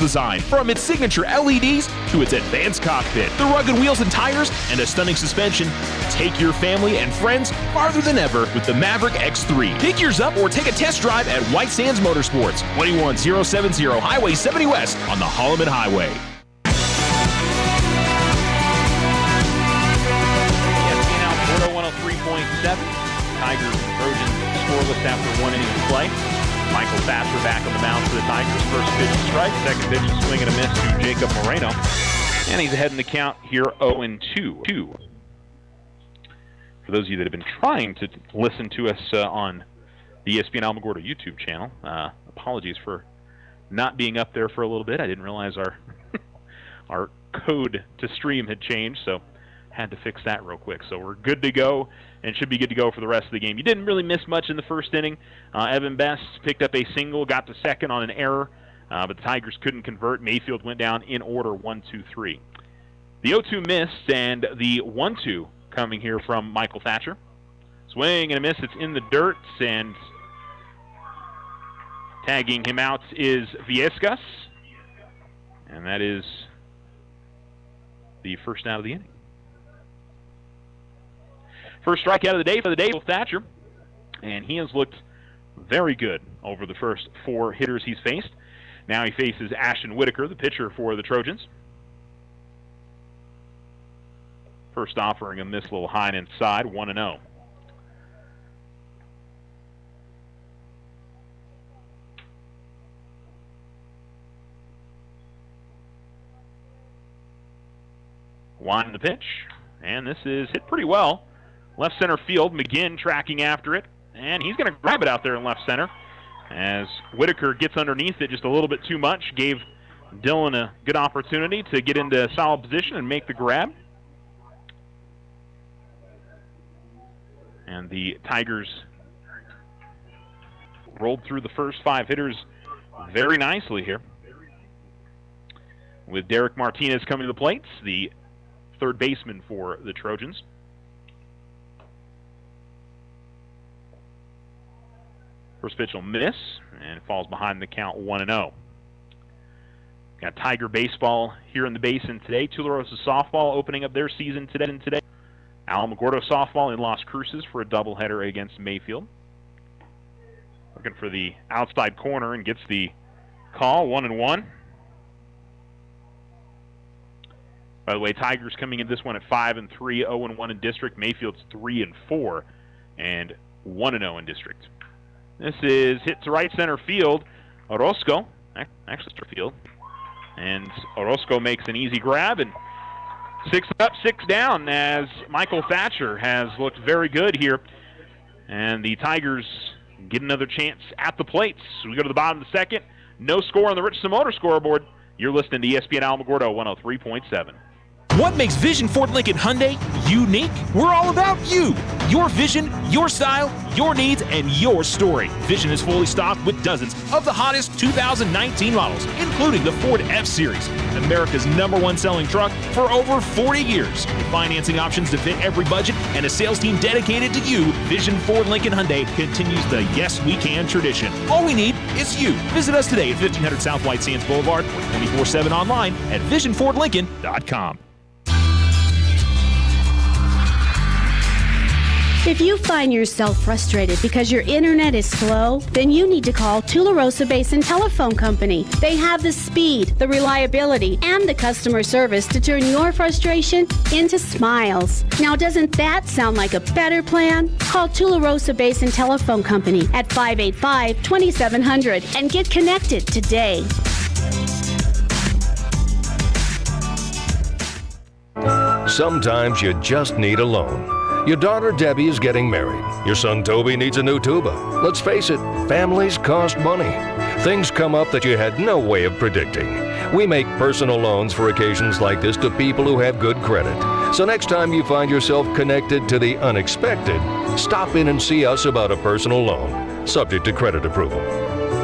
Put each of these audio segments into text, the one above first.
design. From its signature LEDs to its advanced cockpit, the rugged wheels and tires, and a stunning suspension, take your family and friends farther than ever with the Maverick X3. Pick yours up or take a test drive at White Sands Motorsports, 21070 Highway 70 West on the Holloman Highway. ESPN Alamogordo 103.7. Tigers and Trojans scoreless after 1 inning of play. Michael Thatcher back on the mound for the Tigers. First pitch is strike, second pitch is swing and a miss to Jacob Moreno. And he's ahead in the count here 0-2. For those of you that have been trying to listen to us on the ESPN Alamogordo YouTube channel, apologies for not being up there for a little bit. I didn't realize our our code to stream had changed, so had to fix that real quick. So we're good to go and should be good to go for the rest of the game. You didn't really miss much in the first inning. Evan Best picked up a single, got to second on an error, but the Tigers couldn't convert. Mayfield went down in order 1-2-3. The 0-2 missed, and the 1-2 coming here from Michael Thatcher. Swing and a miss. It's in the dirt, and tagging him out is Viescas, and that is the first out of the inning. First strikeout of the day for Thatcher, and he has looked very good over the first 4 hitters he's faced. Now he faces Ashton Whitaker, the pitcher for the Trojans. First offering him this little high and inside, 1-0. Winding the pitch, and this is hit pretty well. Left center field, McGinn tracking after it, and he's going to grab it out there in left center as Whitaker gets underneath it just a little bit too much, gave Dylan a good opportunity to get into a solid position and make the grab. And the Tigers rolled through the first 5 hitters very nicely here. With Derek Martinez coming to the plates, the third baseman for the Trojans. First pitch will miss, and it falls behind the count 1-0. Got Tiger baseball here in the basin today. Tularosa softball opening up their season today. Alamogordo softball in Las Cruces for a doubleheader against Mayfield. Looking for the outside corner and gets the call, 1-1. By the way, Tigers coming in this one at 5-3, 0-1 in district. Mayfield's 3-4, and 1-0 in district. This is hit to right center field. Orozco, actually center field. And Orozco makes an easy grab, and 6 up, 6 down as Michael Thatcher has looked very good here. And the Tigers get another chance at the plates. We go to the bottom of the second. No score on the Richardson Motor scoreboard. You're listening to ESPN Alamogordo 103.7. What makes Vision Ford Lincoln Hyundai unique? We're all about you. Your vision, your style, your needs, and your story. Vision is fully stocked with dozens of the hottest 2019 models, including the Ford F-Series, America's #1 selling truck for over 40 years. With financing options to fit every budget and a sales team dedicated to you, Vision Ford Lincoln Hyundai continues the Yes We Can tradition. All we need is you. Visit us today at 1500 South White Sands Boulevard or 24/7 online at visionfordlincoln.com. If you find yourself frustrated because your internet is slow, then you need to call Tularosa Basin Telephone Company. They have the speed, the reliability, and the customer service to turn your frustration into smiles. Now, doesn't that sound like a better plan? Call Tularosa Basin Telephone Company at 585-2700 and get connected today. Sometimes you just need a loan. Your daughter Debbie is getting married. Your son Toby needs a new tuba. Let's face it, families cost money. Things come up that you had no way of predicting. We make personal loans for occasions like this to people who have good credit. So next time you find yourself connected to the unexpected, stop in and see us about a personal loan, subject to credit approval.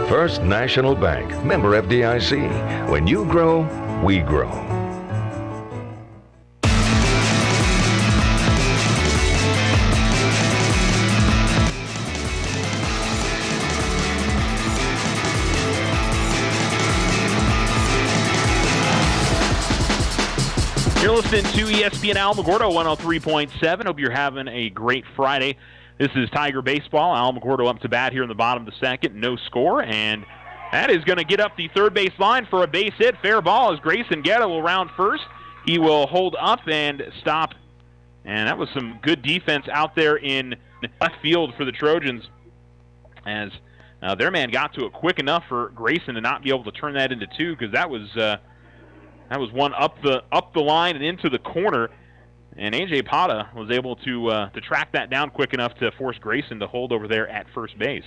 First National Bank, member FDIC. When you grow, we grow. You're listening to ESPN Alamogordo 103.7. Hope you're having a great Friday. This is Tiger Baseball. Alamogordo up to bat here in the bottom of the second. No score, and that is going to get up the third base line for a base hit. Fair ball as Grayson Guetta will round first. He will hold up and stop. And that was some good defense out there in left field for the Trojans, as their man got to it quick enough for Grayson to not be able to turn that into two, because that was one up the line and into the corner, and A.J. Pata was able to track that down quick enough to force Grayson to hold over there at first base.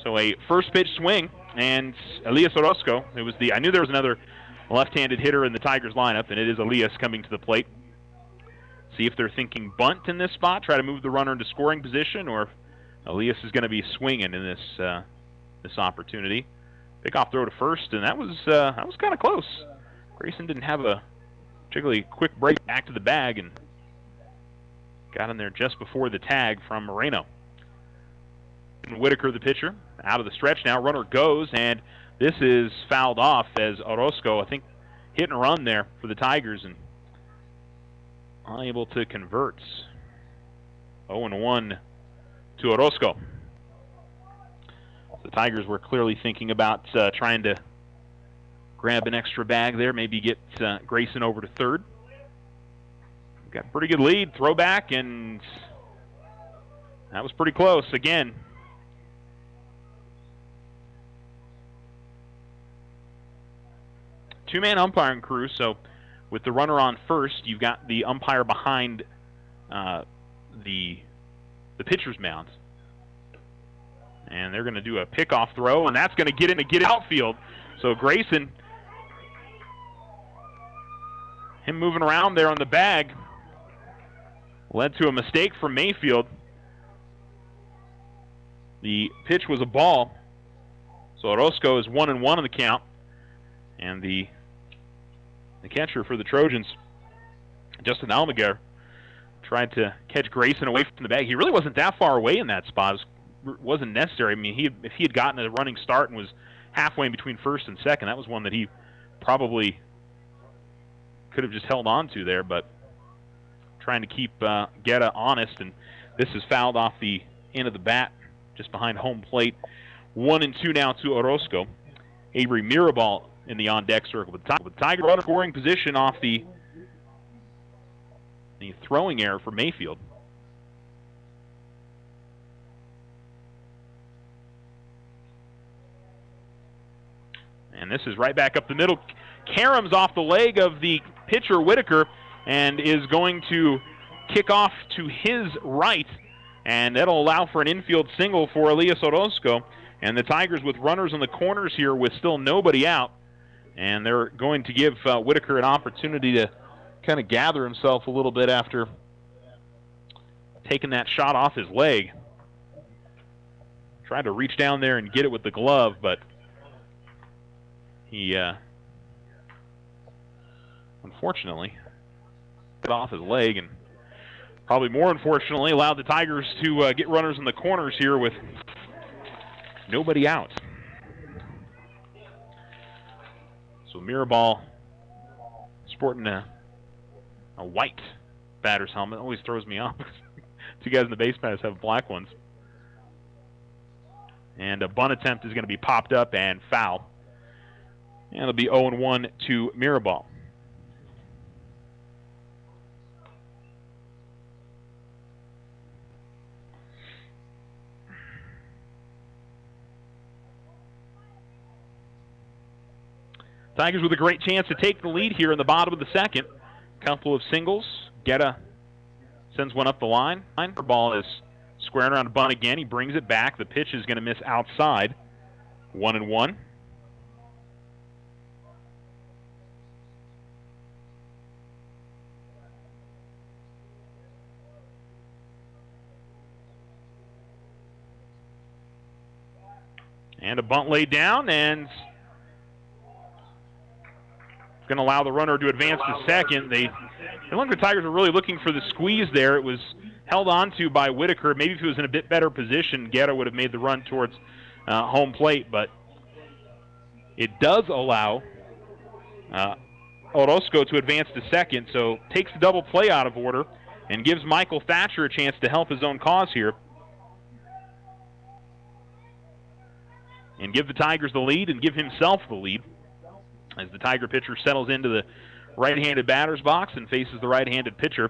So a first pitch swing, and Elias Orozco. I knew there was another left-handed hitter in the Tigers lineup, and it is Elias coming to the plate. See if they're thinking bunt in this spot, try to move the runner into scoring position, or if Elias is going to be swinging in this opportunity. Pickoff throw to first, and that was kind of close. Grayson didn't have a particularly quick break back to the bag and got in there just before the tag from Moreno. And Whitaker, the pitcher, out of the stretch now. Runner goes, and this is fouled off as Orozco, I think, hit and run there for the Tigers and unable to convert. 0-1 to Orozco. The Tigers were clearly thinking about trying to grab an extra bag there, maybe get Grayson over to third. Got a pretty good lead, throwback, and that was pretty close again. Two-man umpiring crew, so with the runner on first, you've got the umpire behind the pitcher's mound. And they're going to do a pickoff throw, and that's going to get outfield. So Grayson, him moving around there on the bag, led to a mistake from Mayfield. The pitch was a ball, so Orozco is 1-1 on the count. And the catcher for the Trojans, Justin Almaguer, tried to catch Grayson away from the bag. He really wasn't that far away in that spot. It wasn't necessary. I mean, if he had gotten a running start and was halfway in between first and second, that was one that he probably could have just held on to there, but trying to keep Guetta honest, and this is fouled off the end of the bat just behind home plate. 1-2 now to Orozco. Avery Mirabal in the on-deck circle. With Tiger runner scoring position off the throwing error for Mayfield. And this is right back up the middle. Karam's off the leg of the pitcher, Whitaker, and is going to kick off to his right, and that'll allow for an infield single for Elias Orozco. And the Tigers with runners in the corners here with still nobody out, and they're going to give Whitaker an opportunity to kind of gather himself a little bit after taking that shot off his leg. Tried to reach down there and get it with the glove, but he unfortunately got off his leg, and probably more unfortunately allowed the Tigers to get runners in the corners here with nobody out. So Mirabal sporting a white batter's helmet. Always throws me off. Two guys in the base paths have black ones. And a bunt attempt is going to be popped up and foul. And it'll be 0-1 to Mirabal. Tigers with a great chance to take the lead here in the bottom of the second. Couple of singles. Guetta sends one up the line. The ball is squaring around a bunt again. He brings it back. The pitch is going to miss outside. 1-1. And a bunt laid down, and going to allow the runner to advance to second. They look like the Tigers were really looking for the squeeze there. It was held onto by Whitaker. Maybe if he was in a bit better position, Guetta would have made the run towards home plate, but it does allow Orozco to advance to second, so takes the double play out of order and gives Michael Thatcher a chance to help his own cause here and give the Tigers the lead and give himself the lead as the Tiger pitcher settles into the right-handed batter's box and faces the right-handed pitcher.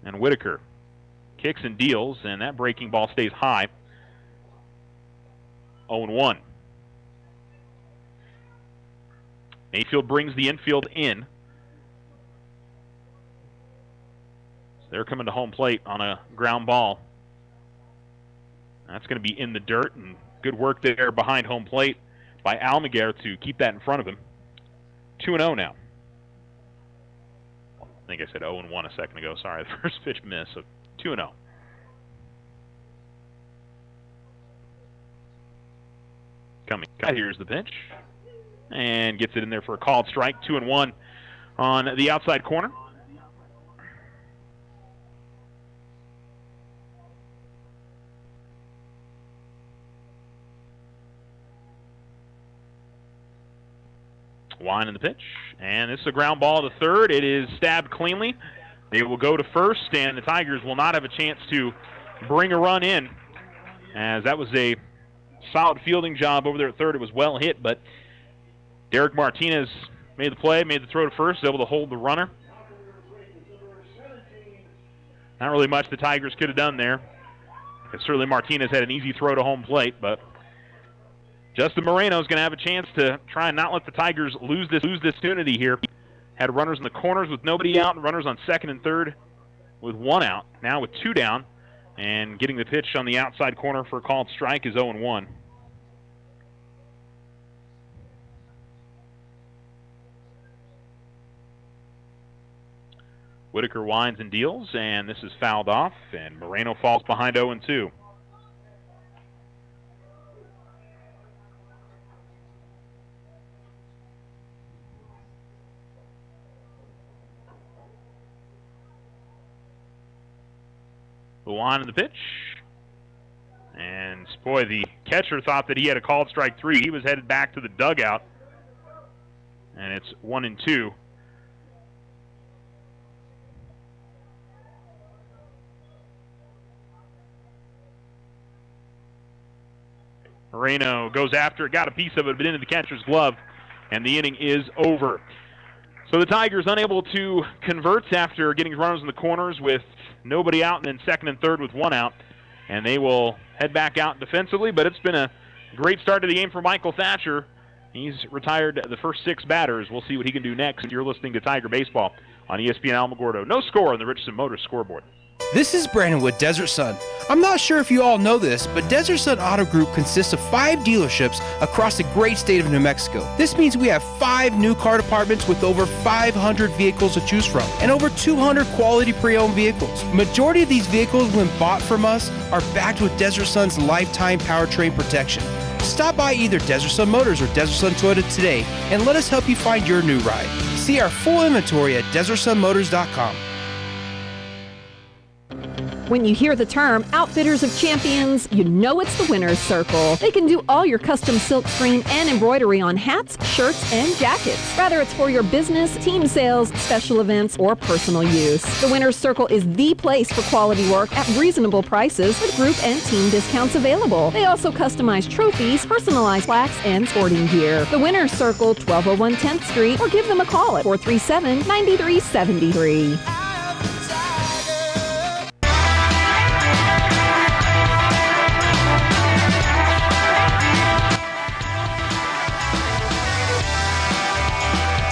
And Whitaker kicks and deals, and that breaking ball stays high. 0-1. Mayfield brings the infield in. So they're coming to home plate on a ground ball. That's going to be in the dirt, and good work there behind home plate by Alamogordo to keep that in front of him. 2-0 now. I think I said 0-1 a second ago. Sorry, the first pitch missed, so 2-0. Coming. Here's the pitch. And gets it in there for a called strike. 2-1 on the outside corner. Wine in the pitch. And this is a ground ball to third. It is stabbed cleanly. They will go to first, and the Tigers will not have a chance to bring a run in, as that was a solid fielding job over there at third. It was well hit, but Derek Martinez made the play, made the throw to first, able to hold the runner. Not really much the Tigers could have done there. And certainly Martinez had an easy throw to home plate, but Justin Moreno is going to have a chance to try and not let the Tigers lose this opportunity here. Had runners in the corners with nobody out, and runners on second and third with one out. Now with two down, and getting the pitch on the outside corner for a called strike is 0-1. Whitaker winds and deals, and this is fouled off, and Moreno falls behind 0-2. Luan in the pitch. And, boy, the catcher thought that he had a called strike 3. He was headed back to the dugout. And it's 1-2. Moreno goes after it, got a piece of it, but into the catcher's glove, and the inning is over. So the Tigers unable to convert after getting runners in the corners with nobody out, and then second and third with one out. And they will head back out defensively, but it's been a great start to the game for Michael Thatcher. He's retired the first 6 batters. We'll see what he can do next. You're listening to Tiger Baseball on ESPN Alamogordo. No score on the Richardson Motors scoreboard. This is Brandon with Desert Sun. I'm not sure if you all know this, but Desert Sun Auto Group consists of 5 dealerships across the great state of New Mexico. This means we have 5 new car departments with over 500 vehicles to choose from and over 200 quality pre-owned vehicles. Majority of these vehicles, when bought from us, are backed with Desert Sun's lifetime powertrain protection. Stop by either Desert Sun Motors or Desert Sun Toyota today and let us help you find your new ride. See our full inventory at DesertSunMotors.com. When you hear the term Outfitters of Champions, you know it's the Winner's Circle. They can do all your custom silk screen and embroidery on hats, shirts, and jackets. Whether it's for your business, team sales, special events, or personal use. The Winner's Circle is the place for quality work at reasonable prices with group and team discounts available. They also customize trophies, personalized plaques, and sporting gear. The Winner's Circle, 1201 10th Street, or give them a call at 437-9373.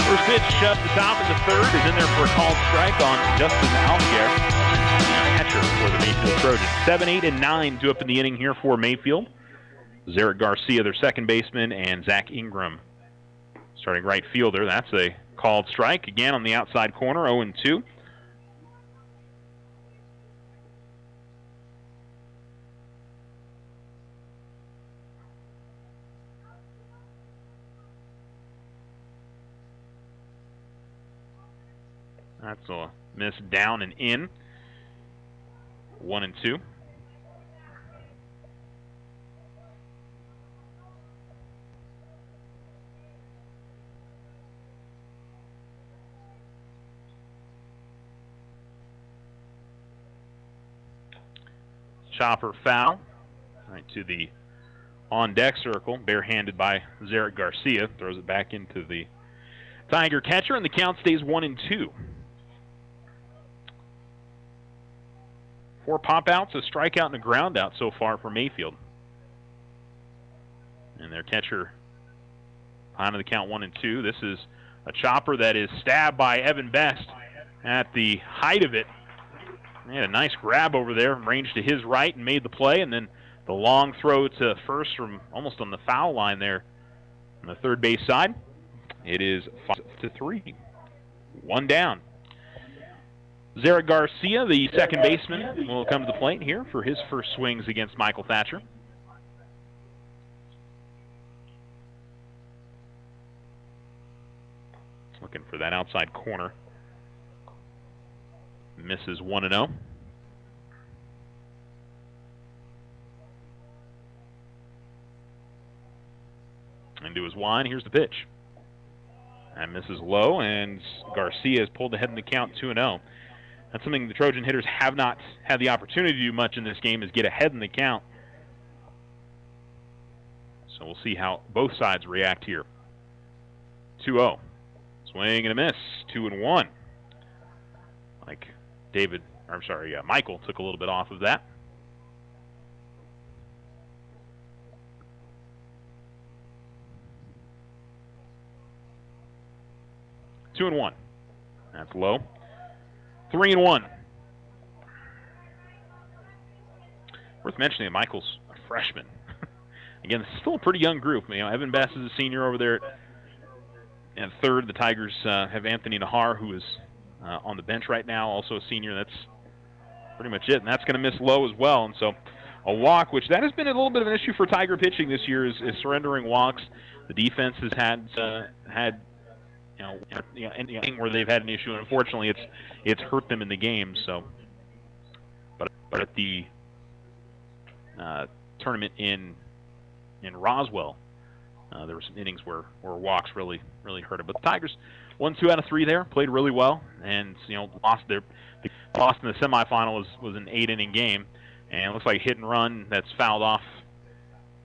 First pitch up the top of the third is in there for a called strike on Justin Alamogordo, the catcher for the Mayfield Trojans. 7, 8, and 9 due up in the inning here for Mayfield. Zarek Garcia, their second baseman, and Zach Ingram, starting right fielder. That's a called strike. Again on the outside corner, 0-2. That's a miss down and in. 1-2. chopper foul. Right to the on-deck circle, barehanded by Zarek Garcia. Throws it back into the Tiger catcher, and the count stays 1-2. 4 pop-outs, a strikeout, and a ground-out so far for Mayfield. And their catcher behind the count 1-2. This is a chopper that is stabbed by Evan Best at the height of it. He had a nice grab over there, ranged to his right and made the play, and then the long throw to first from almost on the foul line there on the third base side. It is 5-3. 1 down. Zarek Garcia, the second baseman, will come to the plate here for his first swings against Michael Thatcher. Looking for that outside corner. Misses 1-0. Into his line. Here's the pitch. And misses low, and Garcia has pulled ahead in the count 2-0. That's something the Trojan hitters have not had the opportunity to do much in this game, is get ahead in the count. So we'll see how both sides react here. 2-0. Swing and a miss. 2-1. Michael took a little bit off of that. Two and 1. That's low. 3-1. Worth mentioning that Michael's a freshman. Again, it's still a pretty young group. Evan Bass is a senior over there at third. The Tigers have Anthony Nahar, who is on the bench right now, also a senior. That's pretty much it, and that's going to miss low as well. And so a walk, which that has been a little bit of an issue for Tiger pitching this year, is surrendering walks. The defense has had anything where they've had an issue, and unfortunately it's hurt them in the game. So, but at the tournament in Roswell, there were some innings where walks really hurt them. But the Tigers won 2 out of 3 there, played really well, and lost in the semifinal was an 8-inning game, and it looks like a hit and run that's fouled off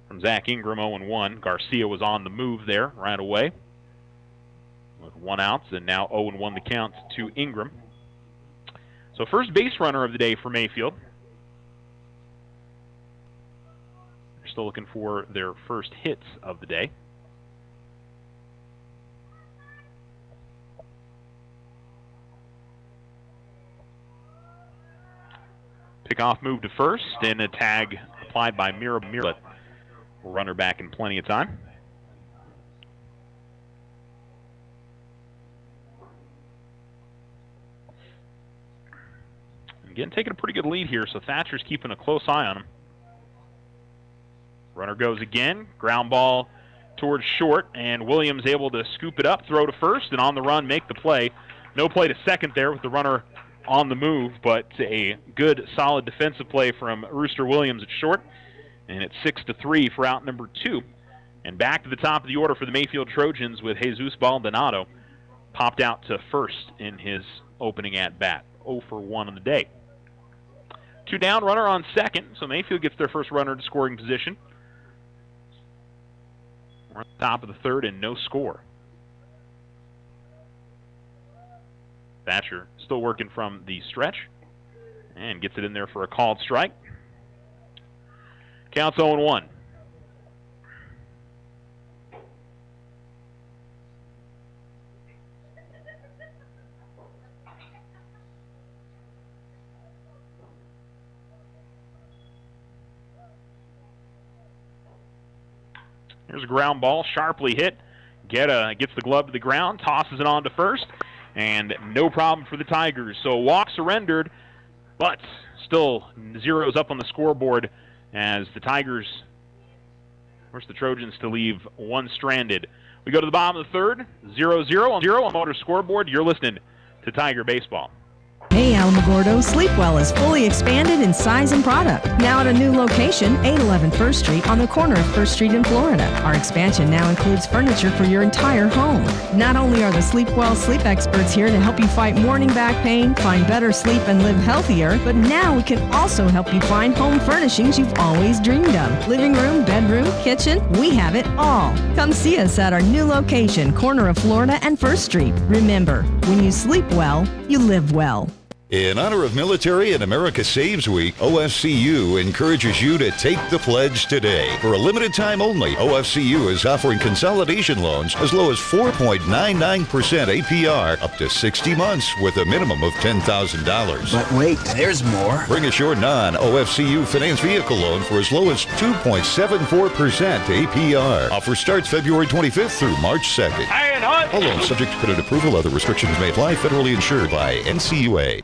from Zach Ingram. 0-1. Garcia was on the move there right away with 1 out, and now 0-1 the count to Ingram. So first base runner of the day for Mayfield. They're still looking for their first hits of the day. Pickoff move to first, and a tag applied by Mirablet. Runner back in plenty of time. Again, taking a pretty good lead here, so Thatcher's keeping a close eye on him. Runner goes again. Ground ball towards short, and Williams able to scoop it up, throw to first, and on the run make the play. No play to second there with the runner on the move, but a good, solid defensive play from Rooster Williams at short. And it's 6-3 for out number 2. And back to the top of the order for the Mayfield Trojans with Jesus Baldonado. Popped out to first in his opening at-bat. 0 for 1 on the day. 2 down, runner on second, so Mayfield gets their first runner to scoring position. We're on the top of the third and no score. Thatcher still working from the stretch and gets it in there for a called strike. Counts 0-1. Here's a ground ball, sharply hit. Gets the glove to the ground, tosses it on to first, and no problem for the Tigers. So walk surrendered, but still zeros up on the scoreboard as the Tigers force the Trojans to leave one stranded. We go to the bottom of the third, 0-0 on the Motor scoreboard. You're listening to Tiger Baseball. Hey Alamogordo, Sleepwell is fully expanded in size and product. Now at a new location, 811 First Street on the corner of First Street in Florida. Our expansion now includes furniture for your entire home. Not only are the Sleepwell sleep experts here to help you fight morning back pain, find better sleep, and live healthier, but now we can also help you find home furnishings you've always dreamed of. Living room, bedroom, kitchen, we have it all. Come see us at our new location, corner of Florida and First Street. Remember, when you sleep well, you live well. In honor of Military and America Saves Week, OFCU encourages you to take the pledge today. For a limited time only, OFCU is offering consolidation loans as low as 4.99% APR up to 60 months with a minimum of $10,000. But wait, there's more. Bring us your non-OFCU finance vehicle loan for as low as 2.74% APR. Offer starts February 25th through March 2nd. All loans subject to credit approval. Other restrictions may apply. Federally insured by NCUA.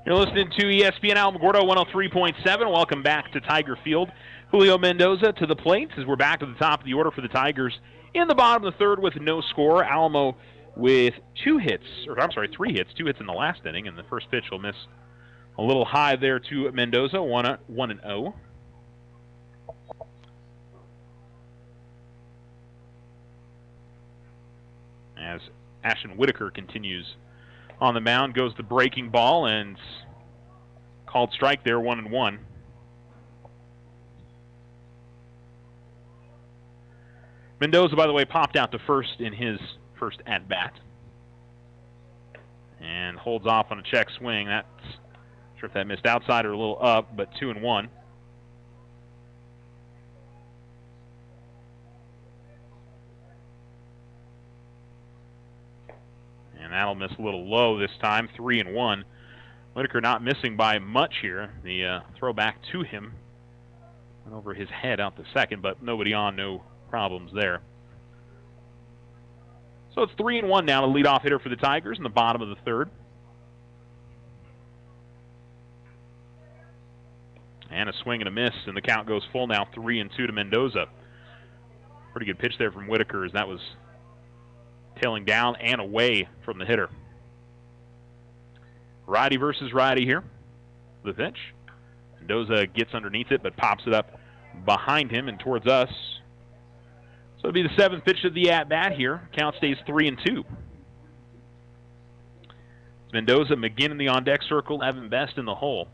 You're listening to ESPN Alamogordo 103.7. Welcome back to Tiger Field. Julio Mendoza to the plate as we're back at the top of the order for the Tigers. In the bottom of the third with no score. Alamo with 3 hits, 2 hits in the last inning, and the first pitch will miss a little high there to Mendoza, 1-0. As Ashton Whitaker continues on the mound, goes the breaking ball and called strike there, 1-1. Mendoza, by the way, popped out to first in his first at-bat and holds off on a check swing. That's not sure if that missed outside or a little up, but 2-1. And that'll miss a little low this time, 3-1. Whitaker not missing by much here. The throw back to him went over his head out to second, but nobody on, no problems there. So it's 3-1 now to leadoff hitter for the Tigers in the bottom of the third. And a swing and a miss, and the count goes full now, 3-2 to Mendoza. Pretty good pitch there from Whitaker as that was tailing down and away from the hitter. Righty versus righty here. The pitch. Mendoza gets underneath it, but pops it up behind him and towards us. So it'll be the seventh pitch of the at-bat here. Count stays 3-2. Mendoza, McGinn in the on-deck circle, Evan Best in the hole.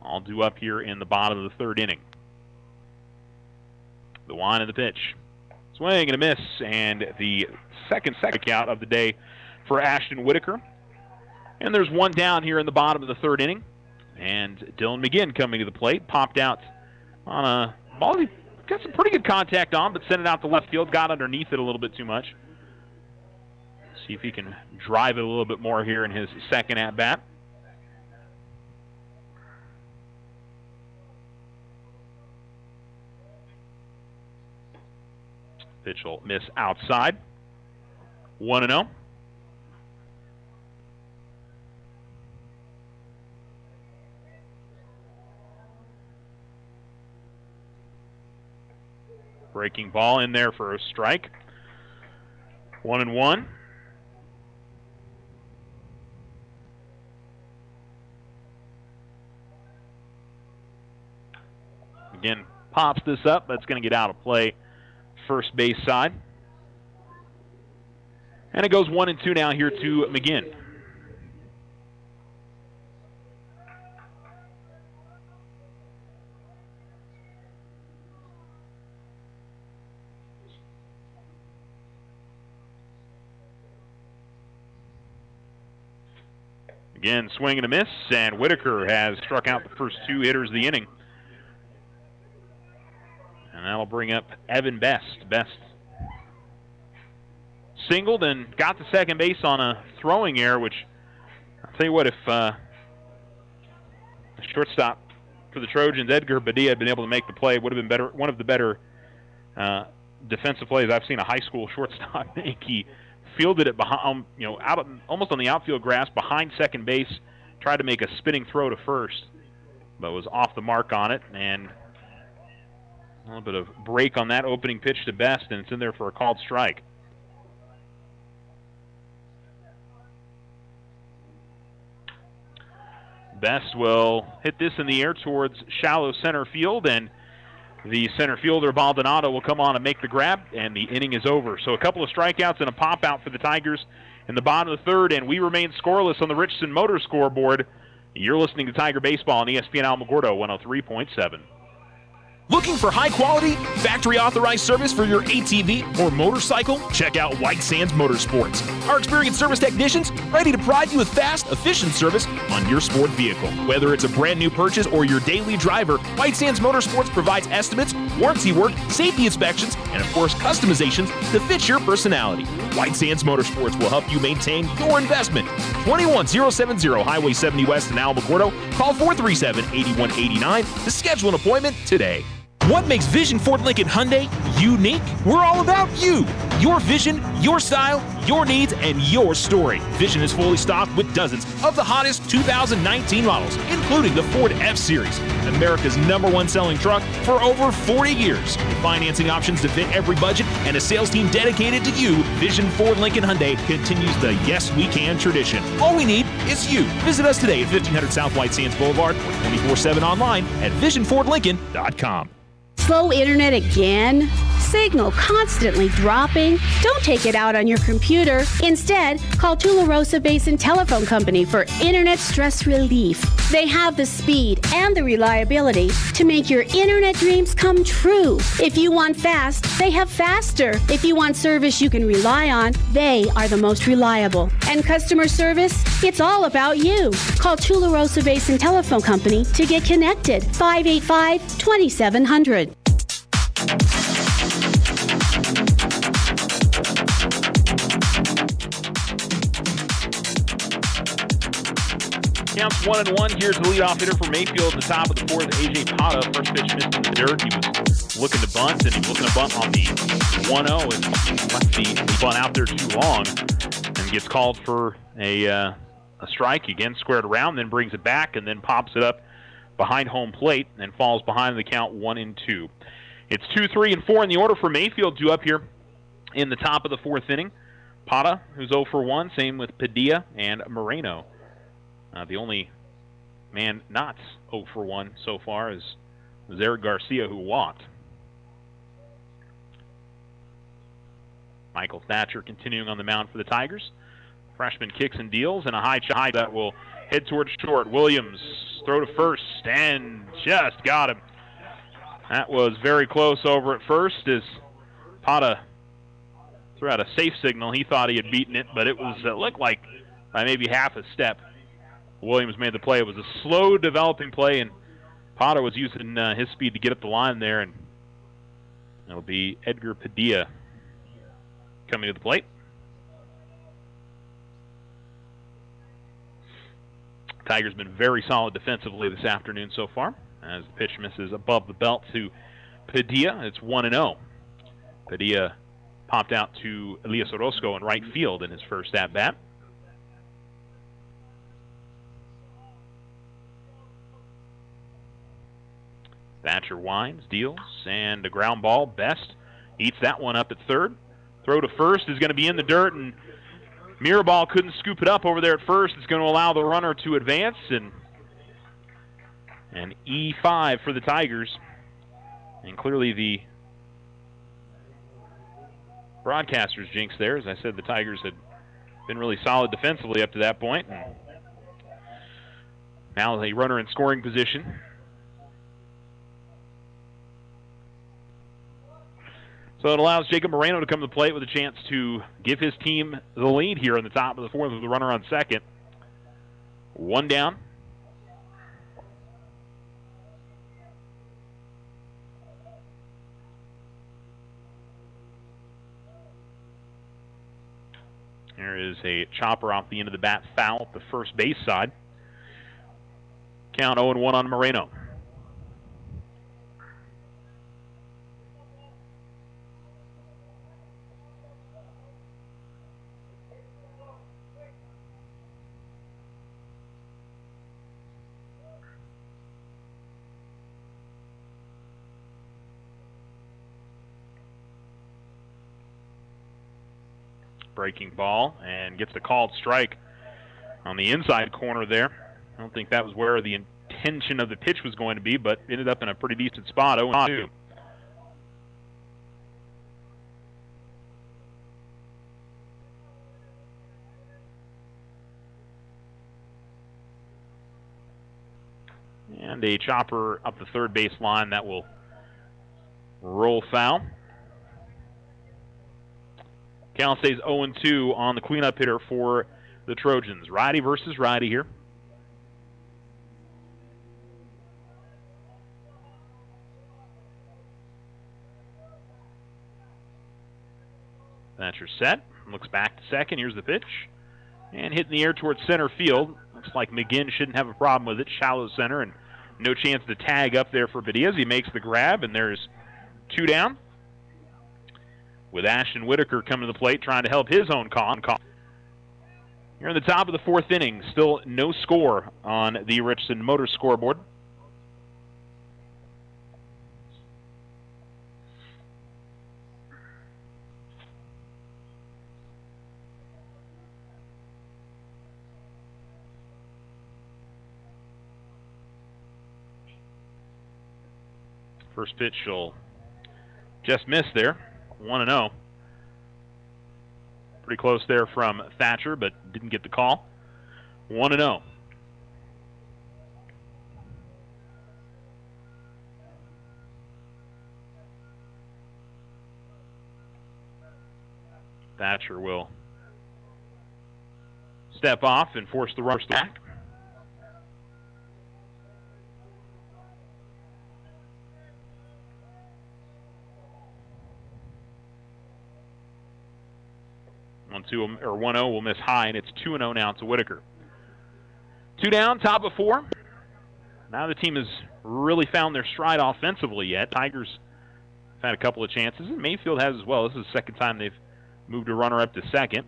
All due up here in the bottom of the third inning. The wind of the pitch. Swing and a miss, and the second count of the day for Ashton Whitaker. And there's one down here in the bottom of the third inning. And Dylan McGinn coming to the plate. Popped out on a ball he got some pretty good contact on, but sent it out to left field. Got underneath it a little bit too much. See if he can drive it a little bit more here in his second at-bat. Pitch will miss outside. 1-0. Breaking ball in there for a strike. 1-1. Again, pops this up, but it's going to get out of play. First base side. And it goes 1-2 now here to McGinn. Again, swing and a miss, and Whitaker has struck out the first two hitters of the inning. And that'll bring up Evan Best. Best singled and got to second base on a throwing error, which I'll tell you what, if the shortstop for the Trojans, Edgar Badia, had been able to make the play, would have been better. One of the better defensive plays I've seen a high school shortstop make. He fielded it behind, almost on the outfield grass behind second base, tried to make a spinning throw to first. but was off the mark on it, and a little bit of break on that opening pitch to Best, and it's in there for a called strike. Best will hit this in the air towards shallow center field, and the center fielder, Baldonado, will come on and make the grab, and the inning is over. So a couple of strikeouts and a pop-out for the Tigers in the bottom of the third, and we remain scoreless on the Richardson Motor scoreboard. You're listening to Tiger Baseball on ESPN Alamogordo 103.7. Looking for high-quality, factory-authorized service for your ATV or motorcycle? Check out White Sands Motorsports. Our experienced service technicians ready to provide you with fast, efficient service on your sport vehicle. Whether it's a brand new purchase or your daily driver, White Sands Motorsports provides estimates, warranty work, safety inspections, and of course customizations to fit your personality. White Sands Motorsports will help you maintain your investment. 21070 Highway 70 West in Alamogordo. Call 437-8189 to schedule an appointment today. What makes Vision Ford Lincoln Hyundai unique? We're all about you. Your vision, your style, your needs, and your story. Vision is fully stocked with dozens of the hottest 2019 models, including the Ford F-Series, America's #1 selling truck for over 40 years. With financing options to fit every budget and a sales team dedicated to you, Vision Ford Lincoln Hyundai continues the Yes We Can tradition. All we need is you. Visit us today at 1500 South White Sands Boulevard or 24/7 online at visionfordlincoln.com. Slow internet again? Signal constantly dropping? Don't take it out on your computer. Instead, call Tularosa Basin Telephone Company for internet stress relief. They have the speed and the reliability to make your internet dreams come true. If you want fast, they have faster. If you want service you can rely on, they are the most reliable. And customer service? It's all about you. Call Tularosa Basin Telephone Company to get connected. 585-2700. Counts 1-1. Here's the leadoff hitter for Mayfield at the top of the fourth, A.J. Pata. First pitch missed in the dirt. He was looking to bunt, and he was looking to bunt on the 1-0 and left the bunt out there too long and gets called for a strike. Again, squared around, then brings it back, and then pops it up behind home plate and falls behind the count 1-2. It's 2, 3, and 4 in the order for Mayfield due up here in the top of the fourth inning. Pata, who's 0 for 1, same with Padilla and Moreno. The only man not 0 for 1 so far is Eric Garcia, who walked. Michael Thatcher continuing on the mound for the Tigers. Freshman kicks and deals, and a high that will head towards short. Williams throw to first and just got him. That was very close over at first as Pata threw out a safe signal. He thought he had beaten it, but it looked like by maybe half a step. Williams made the play. It was a slow developing play, and Pata was using his speed to get up the line there, and it'll be Edgar Padilla coming to the plate. Tigers been very solid defensively this afternoon so far, as the pitch misses above the belt to Padilla. It's 1-0. Padilla popped out to Elias Orozco in right field in his first at-bat. Thatcher winds, deals, and a ground ball. Best eats that one up at third. Throw to first is going to be in the dirt, and Mirabal couldn't scoop it up over there at first. It's going to allow the runner to advance, and an E5 for the Tigers. And clearly the broadcaster's jinx there. As I said, the Tigers had been really solid defensively up to that point. And now a runner in scoring position. So it allows Jacob Moreno to come to the plate with a chance to give his team the lead here in the top of the fourth with the runner on second. One down. There is a chopper off the end of the bat, foul at the first base side. Count 0-1 on Moreno. Breaking ball and gets the called strike on the inside corner there. I don't think that was where the intention of the pitch was going to be, but ended up in a pretty decent spot, 0-2. And a chopper up the third base line that will roll foul. Count stays 0-2 on the cleanup hitter for the Trojans. Righty versus righty here. Thatcher set. Looks back to second. Here's the pitch. And hit in the air towards center field. Looks like McGinn shouldn't have a problem with it. Shallow center and no chance to tag up there for Bedias. He makes the grab, and there's 2 down. With Ashton Whitaker coming to the plate trying to help his own call. Here in the top of the 4th inning, still no score on the Richardson Motors scoreboard. First pitch will just miss there, 1-0. Pretty close there from Thatcher, but didn't get the call. 1-0. Thatcher will step off and force the runners back. Or 1-0 will miss high, and it's 2-0 now to Whitaker. 2 down, top of 4. Now the team has really found their stride offensively yet. Tigers have had a couple of chances, and Mayfield has as well. This is the second time they've moved a runner up to second.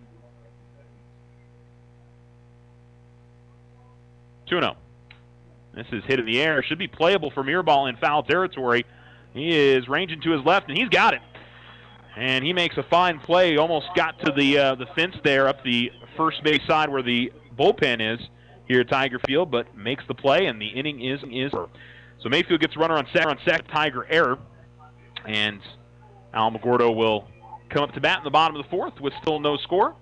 2-0. This is hit in the air. Should be playable for Mirabal in foul territory. He is ranging to his left, and he's got it. And he makes a fine play. Almost got to the fence there up the first base side where the bullpen is here at Tiger Field, but makes the play, and the inning is over. So Mayfield gets a runner on second, Tiger error, and Alamogordo will come up to bat in the bottom of the 4th with still no score.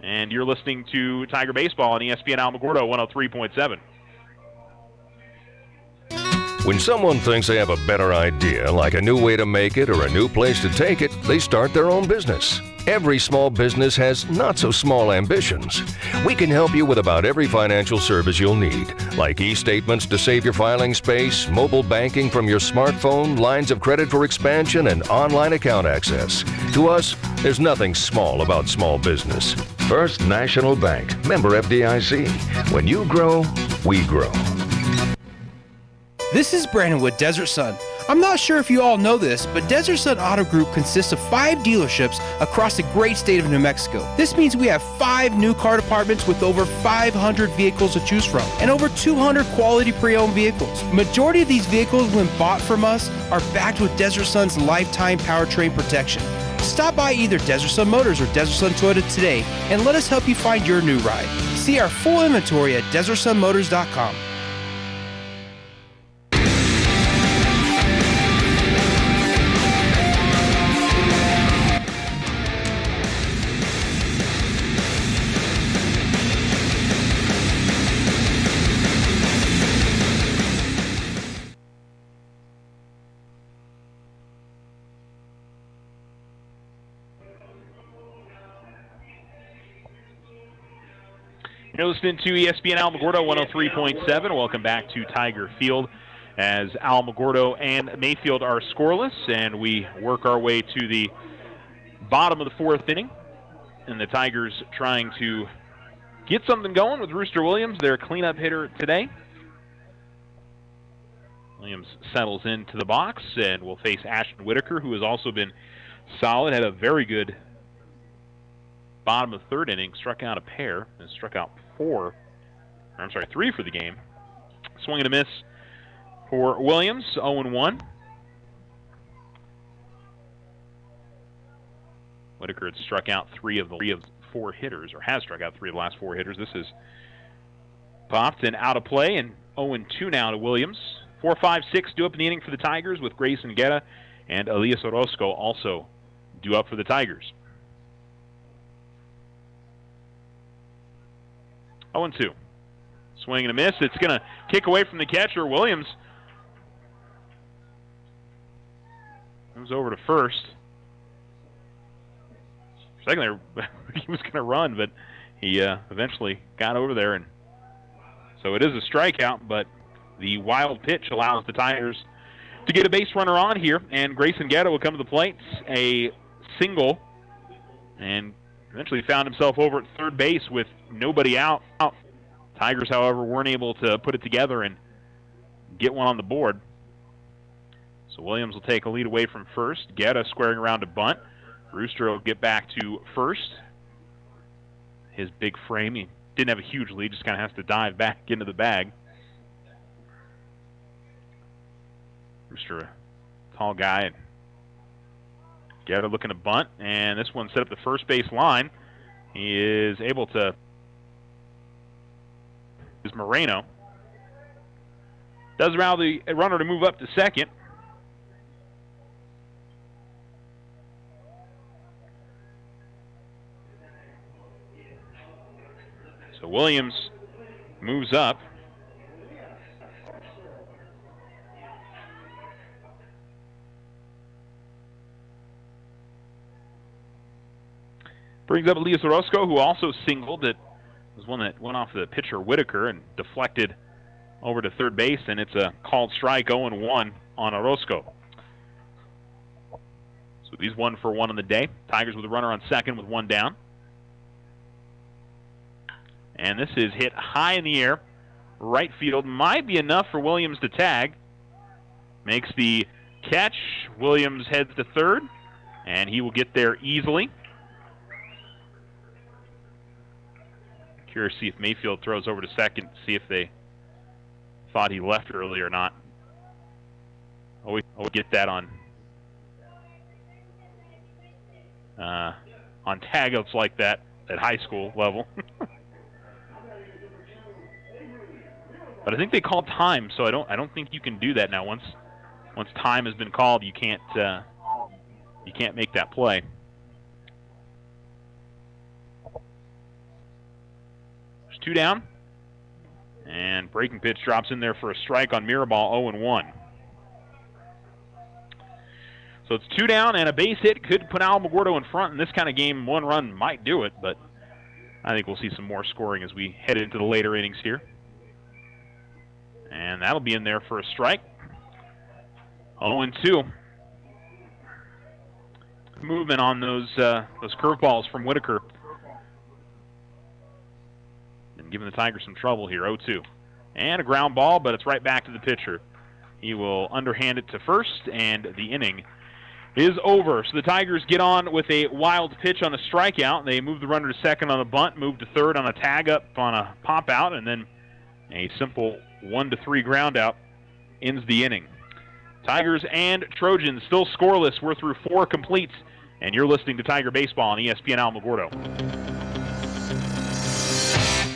And you're listening to Tiger Baseball on ESPN Alamogordo 103.7. When someone thinks they have a better idea, like a new way to make it or a new place to take it, they start their own business. Every small business has not-so-small ambitions. We can help you with about every financial service you'll need, like e-statements to save your filing space, mobile banking from your smartphone, lines of credit for expansion, and online account access. To us, there's nothing small about small business. First National Bank, member FDIC. When you grow, we grow. This is Brandon with Desert Sun. I'm not sure if you all know this, but Desert Sun Auto Group consists of 5 dealerships across the great state of New Mexico. This means we have 5 new car departments with over 500 vehicles to choose from and over 200 quality pre-owned vehicles. Majority of these vehicles, when bought from us, are backed with Desert Sun's lifetime powertrain protection. Stop by either Desert Sun Motors or Desert Sun Toyota today and let us help you find your new ride. See our full inventory at DesertSunMotors.com. You're listening to ESPN Alamogordo 103.7. Welcome back to Tiger Field as Alamogordo and Mayfield are scoreless, and we work our way to the bottom of the 4th inning. And the Tigers trying to get something going with Rooster Williams, their cleanup hitter today. Williams settles into the box and will face Ashton Whitaker, who has also been solid, had a very good bottom of the 3rd inning, struck out a pair, and struck out 3 for the game. Swing and a miss for Williams, 0-1. Whitaker had struck out three of 4 hitters, or has struck out 3 of the last 4 hitters. This is popped and out of play, and 0-2 now to Williams. 4, 5, 6 due up in the inning for the Tigers, with Grayson Guerra and Elias Orozco also due up for the Tigers. 0-2. Swing and a miss. It's going to kick away from the catcher. Williams moves over to first. For a second there, he was going to run, but he eventually got over there. And so it is a strikeout, but the wild pitch allows the Tigers to get a base runner on here, and Grayson Guerra will come to the plate. A single, and eventually found himself over at third base with nobody out. Tigers, however, weren't able to put it together and get one on the board. So Williams will take a lead away from first. Guerra squaring around to bunt. Rooster will get back to first. His big frame, he didn't have a huge lead, just kind of has to dive back into the bag. Rooster, a tall guy. And Guerra looking to bunt, and this one set up the first base line. He is able to. Is Moreno. Does allow the runner to move up to second. So Williams moves up. Brings up Elias Orozco, who also singled. It was one that went off the pitcher Whitaker and deflected over to third base, and it's a called strike, 0-1 on Orozco. So he's 1 for 1 on the day. Tigers with a runner on second with 1 down. And this is hit high in the air. Right field might be enough for Williams to tag. Makes the catch. Williams heads to third, and he will get there easily. Curious to see if Mayfield throws over to second, see if they thought he left early or not. Always get that on tag-outs like that at high school level. But I think they called time, so I don't think you can do that now. Once time has been called, you can't make that play. There's 2 down, and breaking pitch drops in there for a strike on Mirabal, 0-1. So it's 2 down, and a base hit could put Alamogordo in front in this kind of game. 1 run might do it, but I think we'll see some more scoring as we head into the later innings here. And that'll be in there for a strike. 0-2. Movement on those curveballs from Whitaker. And giving the Tigers some trouble here, 0-2. And a ground ball, but it's right back to the pitcher. He will underhand it to first, and the inning is over. So the Tigers get on with a wild pitch on a strikeout. They move the runner to second on a bunt, move to third on a tag up on a pop out, and then a simple 1-3 ground out ends the inning. Tigers and Trojans still scoreless. We're through 4 completes, and you're listening to Tiger Baseball on ESPN Alamogordo.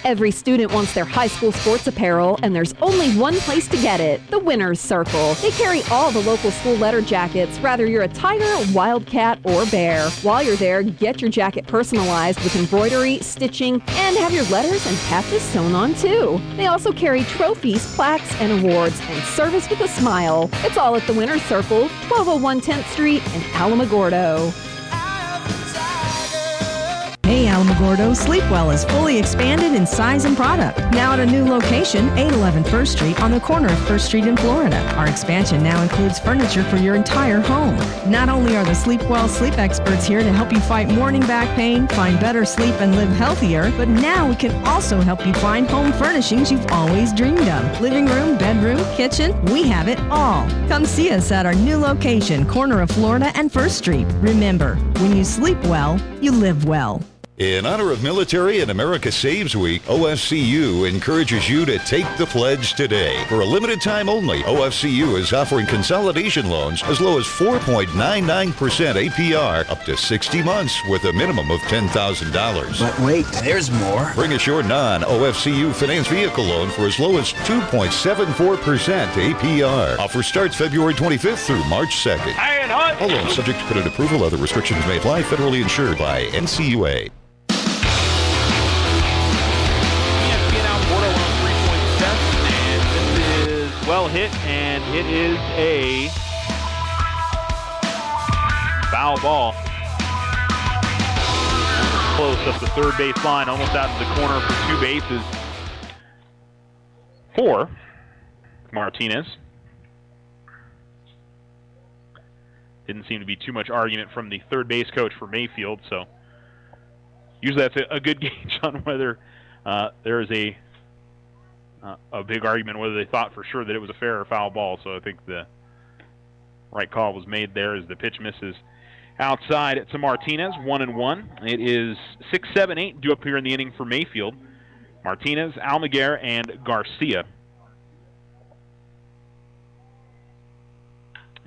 Every student wants their high school sports apparel, and there's only one place to get it, the Winner's Circle. They carry all the local school letter jackets, whether you're a Tiger, Wildcat, or Bear. While you're there, get your jacket personalized with embroidery, stitching, and have your letters and patches sewn on too. They also carry trophies, plaques, and awards, and service with a smile. It's all at the Winner's Circle, 1201 10th Street in Alamogordo. Hey Alamogordo, Sleepwell is fully expanded in size and product. Now at a new location, 811 First Street on the corner of First Street in Florida. Our expansion now includes furniture for your entire home. Not only are the Sleepwell sleep experts here to help you fight morning back pain, find better sleep, and live healthier, but now we can also help you find home furnishings you've always dreamed of. Living room, bedroom, kitchen, we have it all. Come see us at our new location, corner of Florida and First Street. Remember, when you sleep well, you live well. In honor of Military and America Saves Week, OFCU encourages you to take the pledge today. For a limited time only, OFCU is offering consolidation loans as low as 4.99% APR up to 60 months with a minimum of $10,000. But wait, there's more. Bring us your non-OFCU finance vehicle loan for as low as 2.74% APR. Offer starts February 25th through March 2nd. All loans subject to credit approval. Other restrictions may apply. Federally insured by NCUA. Well hit, and it is a foul ball. Close up the third base line, almost out to the corner for 2 bases for Martinez. Didn't seem to be too much argument from the third base coach for Mayfield, so usually that's a good gauge on whether there is a big argument whether they thought for sure that it was a fair or foul ball. So I think the right call was made there as the pitch misses outside to Martinez. 1-1. It is 6-7-8 due up here in the inning for Mayfield. Martinez, Alamogordo, and Garcia.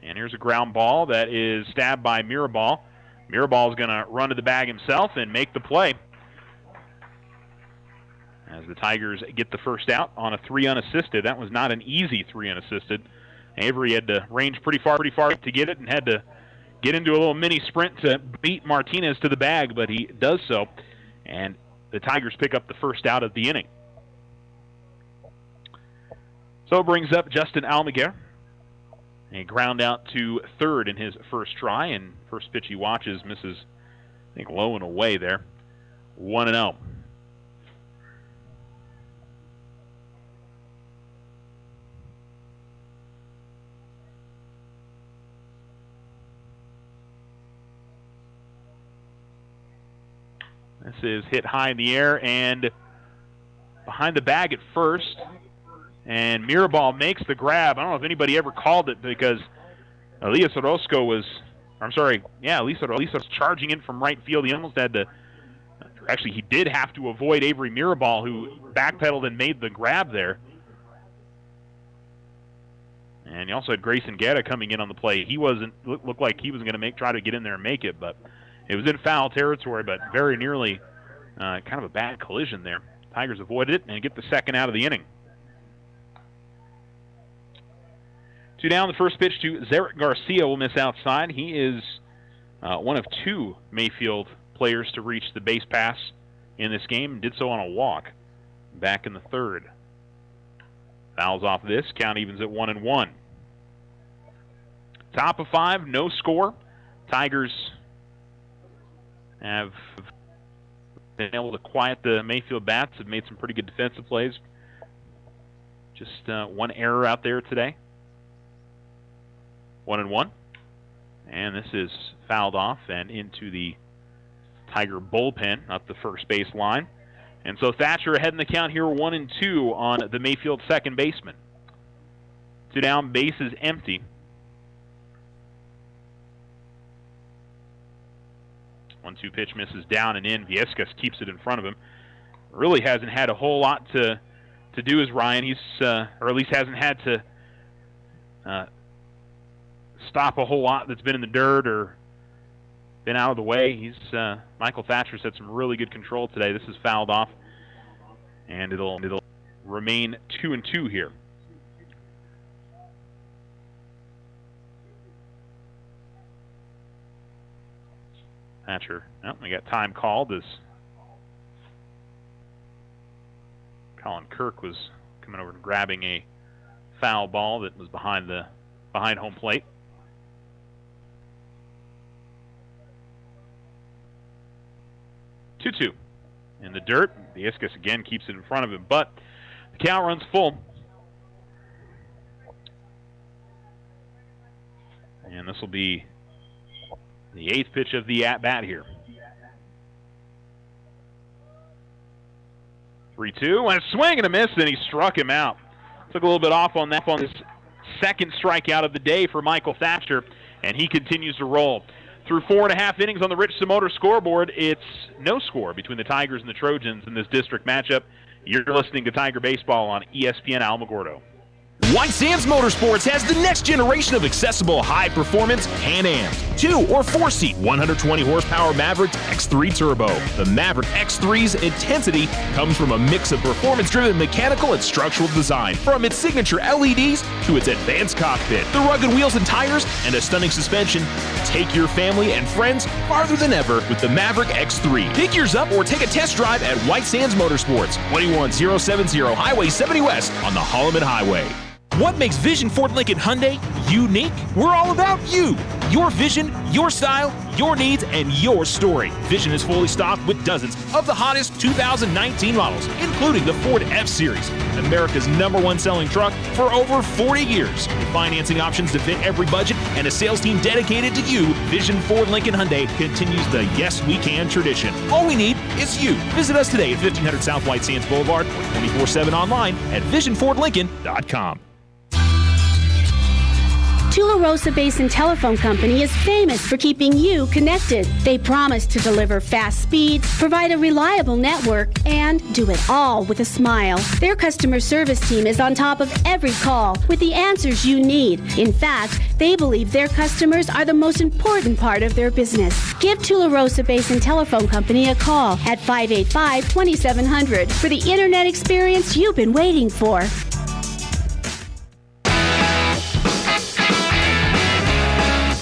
And here's a ground ball that is stabbed by Mirabal. Mirabal is going to run to the bag himself and make the play, as the Tigers get the first out on a 3 unassisted. That was not an easy 3 unassisted. Avery had to range pretty far to get it and had to get into a little mini sprint to beat Martinez to the bag, but he does so, and the Tigers pick up the first out of the inning. So it brings up Justin Alamogordo. A ground out to third in his first try, and first pitch he watches misses, I think, low and away there. 1-0. This is hit high in the air and behind the bag at first. And Mirabal makes the grab. I don't know if anybody ever called it because Elias Orozco was, Elias was charging in from right field. He almost had to, actually he did have to avoid Avery Mirabal, who backpedaled and made the grab there. And you also had Grayson Guerra coming in on the play. He looked like he was going to try to get in there and make it, but it was in foul territory, but very nearly kind of a bad collision there. Tigers avoided it and get the second out of the inning. 2 down, the first pitch to Zarek Garcia will miss outside. He is one of 2 Mayfield players to reach the base pass in this game. Did so on a walk back in the third. Fouls off this. Count evens at 1-1. Top of 5, no score. Tigers have been able to quiet the Mayfield bats, have made some pretty good defensive plays. Just one error out there today. 1-1. And this is fouled off and into the Tiger bullpen up the first base line. And so Thatcher ahead in the count here, 1-2 on the Mayfield second baseman. 2 down, bases empty. 1-2 pitch misses down and in. Viescas keeps it in front of him. Really hasn't had a whole lot to do as Ryan. He's, or at least hasn't had to stop a whole lot that's been in the dirt or been out of the way. Michael Thatcher's had some really good control today. This is fouled off, and it'll remain 2-2 here. Thatcher, we got time called as Colin Kirk was coming over and grabbing a foul ball that was behind home plate. 2-2 in the dirt. Viescas again keeps it in front of him, but the count runs full. And this will be the 8th pitch of the at-bat here. 3-2, and a swing and a miss, and he struck him out. Took a little bit off on that on his second strikeout of the day for Michael Thatcher, and he continues to roll. Through 4.5 innings on the Richardson Motor scoreboard, it's no score between the Tigers and the Trojans in this district matchup. You're listening to Tiger Baseball on ESPN Alamogordo. White Sands Motorsports has the next generation of accessible high-performance Can-Ams. 2- or 4-seat, 120-horsepower Maverick X3 Turbo. The Maverick X3's intensity comes from a mix of performance-driven mechanical and structural design. From its signature LEDs to its advanced cockpit, the rugged wheels and tires, and a stunning suspension, take your family and friends farther than ever with the Maverick X3. Pick yours up or take a test drive at White Sands Motorsports, 21070 Highway 70 West on the Holloman Highway. What makes Vision Ford Lincoln Hyundai unique? We're all about you. Your vision, your style, your needs, and your story. Vision is fully stocked with dozens of the hottest 2019 models, including the Ford F-Series, America's #1 selling truck for over 40 years. With financing options to fit every budget and a sales team dedicated to you, Vision Ford Lincoln Hyundai continues the Yes We Can tradition. All we need is you. Visit us today at 1500 South White Sands Boulevard or 24/7 online at visionfordlincoln.com. Tularosa Basin Telephone Company is famous for keeping you connected. They promise to deliver fast speeds, provide a reliable network, and do it all with a smile. Their customer service team is on top of every call with the answers you need. In fact, they believe their customers are the most important part of their business. Give Tularosa Basin Telephone Company a call at 585-2700 for the internet experience you've been waiting for.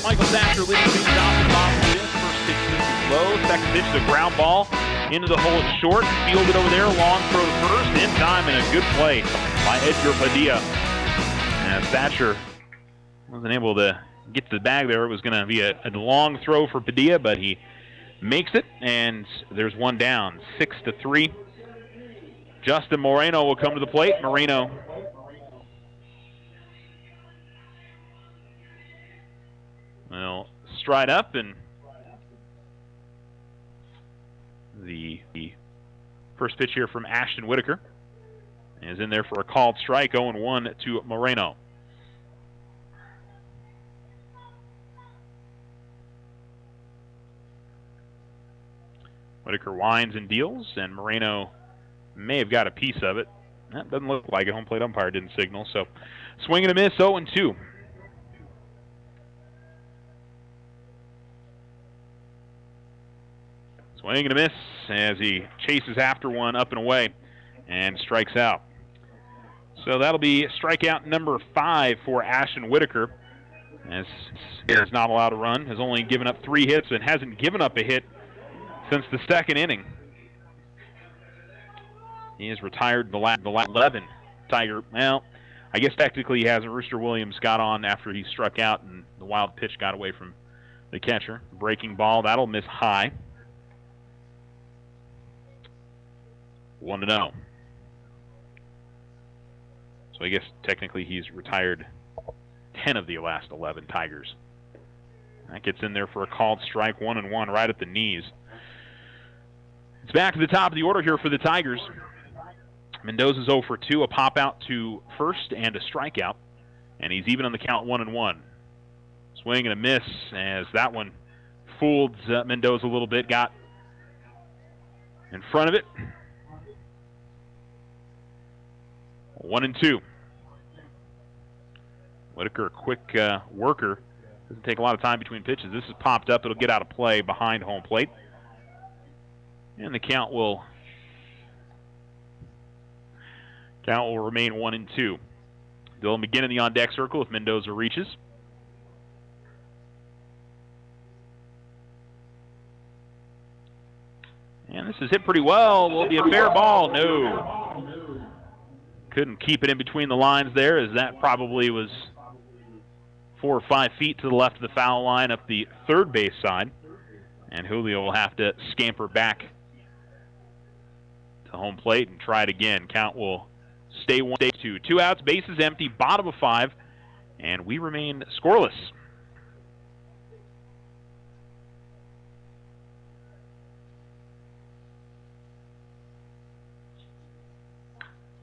Michael Thatcher leading things off the bottom of the fifth. First pitch is low. Second pitch is a ground ball into the hole short. Fielded over there. Long throw to first. In time and a good play by Edgar Padilla. And Thatcher wasn't able to get to the bag there. It was going to be a long throw for Padilla, but he makes it. And there's one down. 6-3. Justin Moreno will come to the plate. Moreno will stride up, and the first pitch here from Ashton Whitaker is in there for a called strike. 0-1 to Moreno. Whitaker winds and deals, and Moreno may have got a piece of it. That doesn't look like it. Home plate umpire didn't signal, so swing and a miss. 0-2. Swing and a miss as he chases after one up and away and strikes out. So that'll be strikeout number 5 for Ashton Whitaker, as he is not allowed to run, has only given up 3 hits and hasn't given up a hit since the second inning. He has retired the last 11. Tiger, well, I guess technically he hasn't. Rooster Williams got on after he struck out and the wild pitch got away from the catcher. Breaking ball, that'll miss high. 1-0. So I guess technically he's retired 10 of the last 11 Tigers. That gets in there for a called strike. 1-1 right at the knees. It's back to the top of the order here for the Tigers. Mendoza's 0 for 2, a pop out to first and a strikeout, and he's even on the count. 1-1. Swing and a miss as that one fooled Mendoza a little bit, got in front of it. 1-2. Whitaker, a quick worker. Doesn't take a lot of time between pitches. This is popped up. It'll get out of play behind home plate. And the count will remain 1-2. Dylan McGinn in the on-deck circle if Mendoza reaches. And this is hit pretty well. Will it be a fair ball? No. Couldn't keep it in between the lines there, as that probably was 4 or 5 feet to the left of the foul line up the third base side. And Julio will have to scamper back to home plate and try it again. Count will stay 1-2. 2 outs, bases empty, bottom of 5, and we remain scoreless.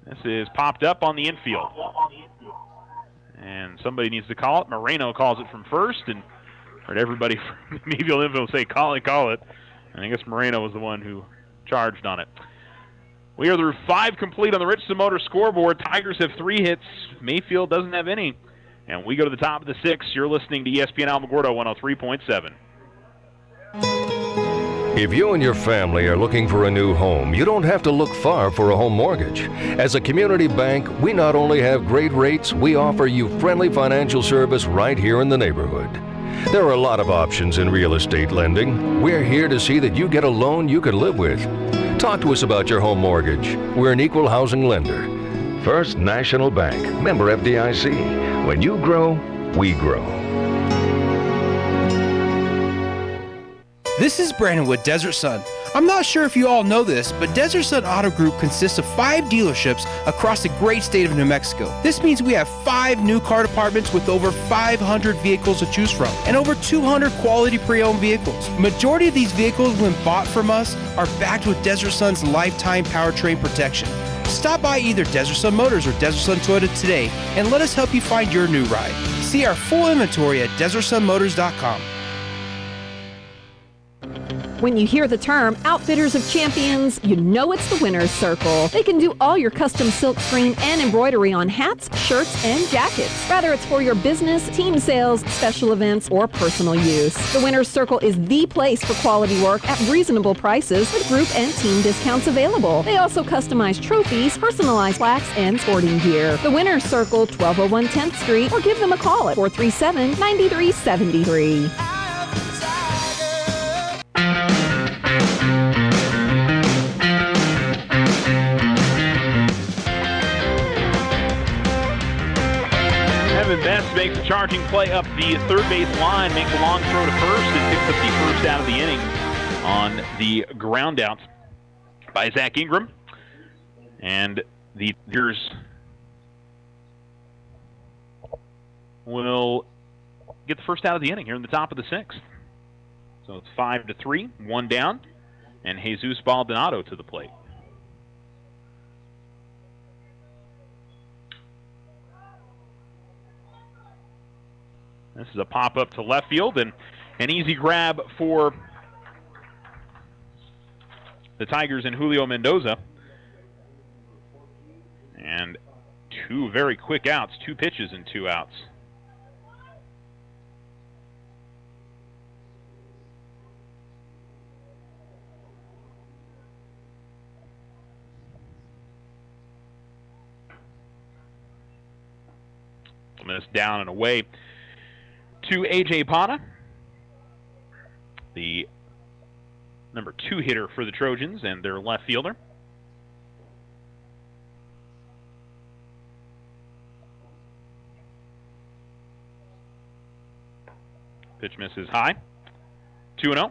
This is popped up on the infield. And somebody needs to call it. Moreno calls it from first, and Heard everybody from Mayfield Info say, call it. And I guess Moreno was the one who charged on it. We are through 5 complete on the Richardson Motor scoreboard. Tigers have 3 hits. Mayfield doesn't have any. And we go to the top of the 6. You're listening to ESPN Alamogordo 103.7. If you and your family are looking for a new home, you don't have to look far for a home mortgage. As a community bank, we not only have great rates, we offer you friendly financial service right here in the neighborhood. There are a lot of options in real estate lending. We're here to see that you get a loan you could live with. Talk to us about your home mortgage. We're an equal housing lender. First National Bank, member FDIC. When you grow, we grow. This is Brandon with Desert Sun. I'm not sure if you all know this, but Desert Sun Auto Group consists of 5 dealerships across the great state of New Mexico. This means we have 5 new car departments with over 500 vehicles to choose from and over 200 quality pre-owned vehicles. Majority of these vehicles, when bought from us, are backed with Desert Sun's lifetime powertrain protection. Stop by either Desert Sun Motors or Desert Sun Toyota today and let us help you find your new ride. See our full inventory at DesertSunMotors.com. When you hear the term Outfitters of Champions, you know it's the winner's circle. They can do all your custom silk screen and embroidery on hats, shirts, and jackets. Whether it's for your business, team sales, special events, or personal use. The winner's circle is the place for quality work at reasonable prices with group and team discounts available. They also customize trophies, personalized plaques, and sporting gear. The winner's circle, 1201 10th Street, or give them a call at 437-9373. Best makes a charging play up the third base line, makes a long throw to first, and picks up the first out of the inning on the ground out by Zach Ingram. And the Tigers will get the first out of the inning here in the top of the 6th. So it's 5-3, 1 down, and Jesus Baldonado to the plate. This is a pop-up to left field, and an easy grab for the Tigers and Julio Mendoza. And 2 very quick outs, 2 pitches and 2 outs. This down and away to A.J. Pata, the number 2 hitter for the Trojans and their left fielder. Pitch misses high. 2-0.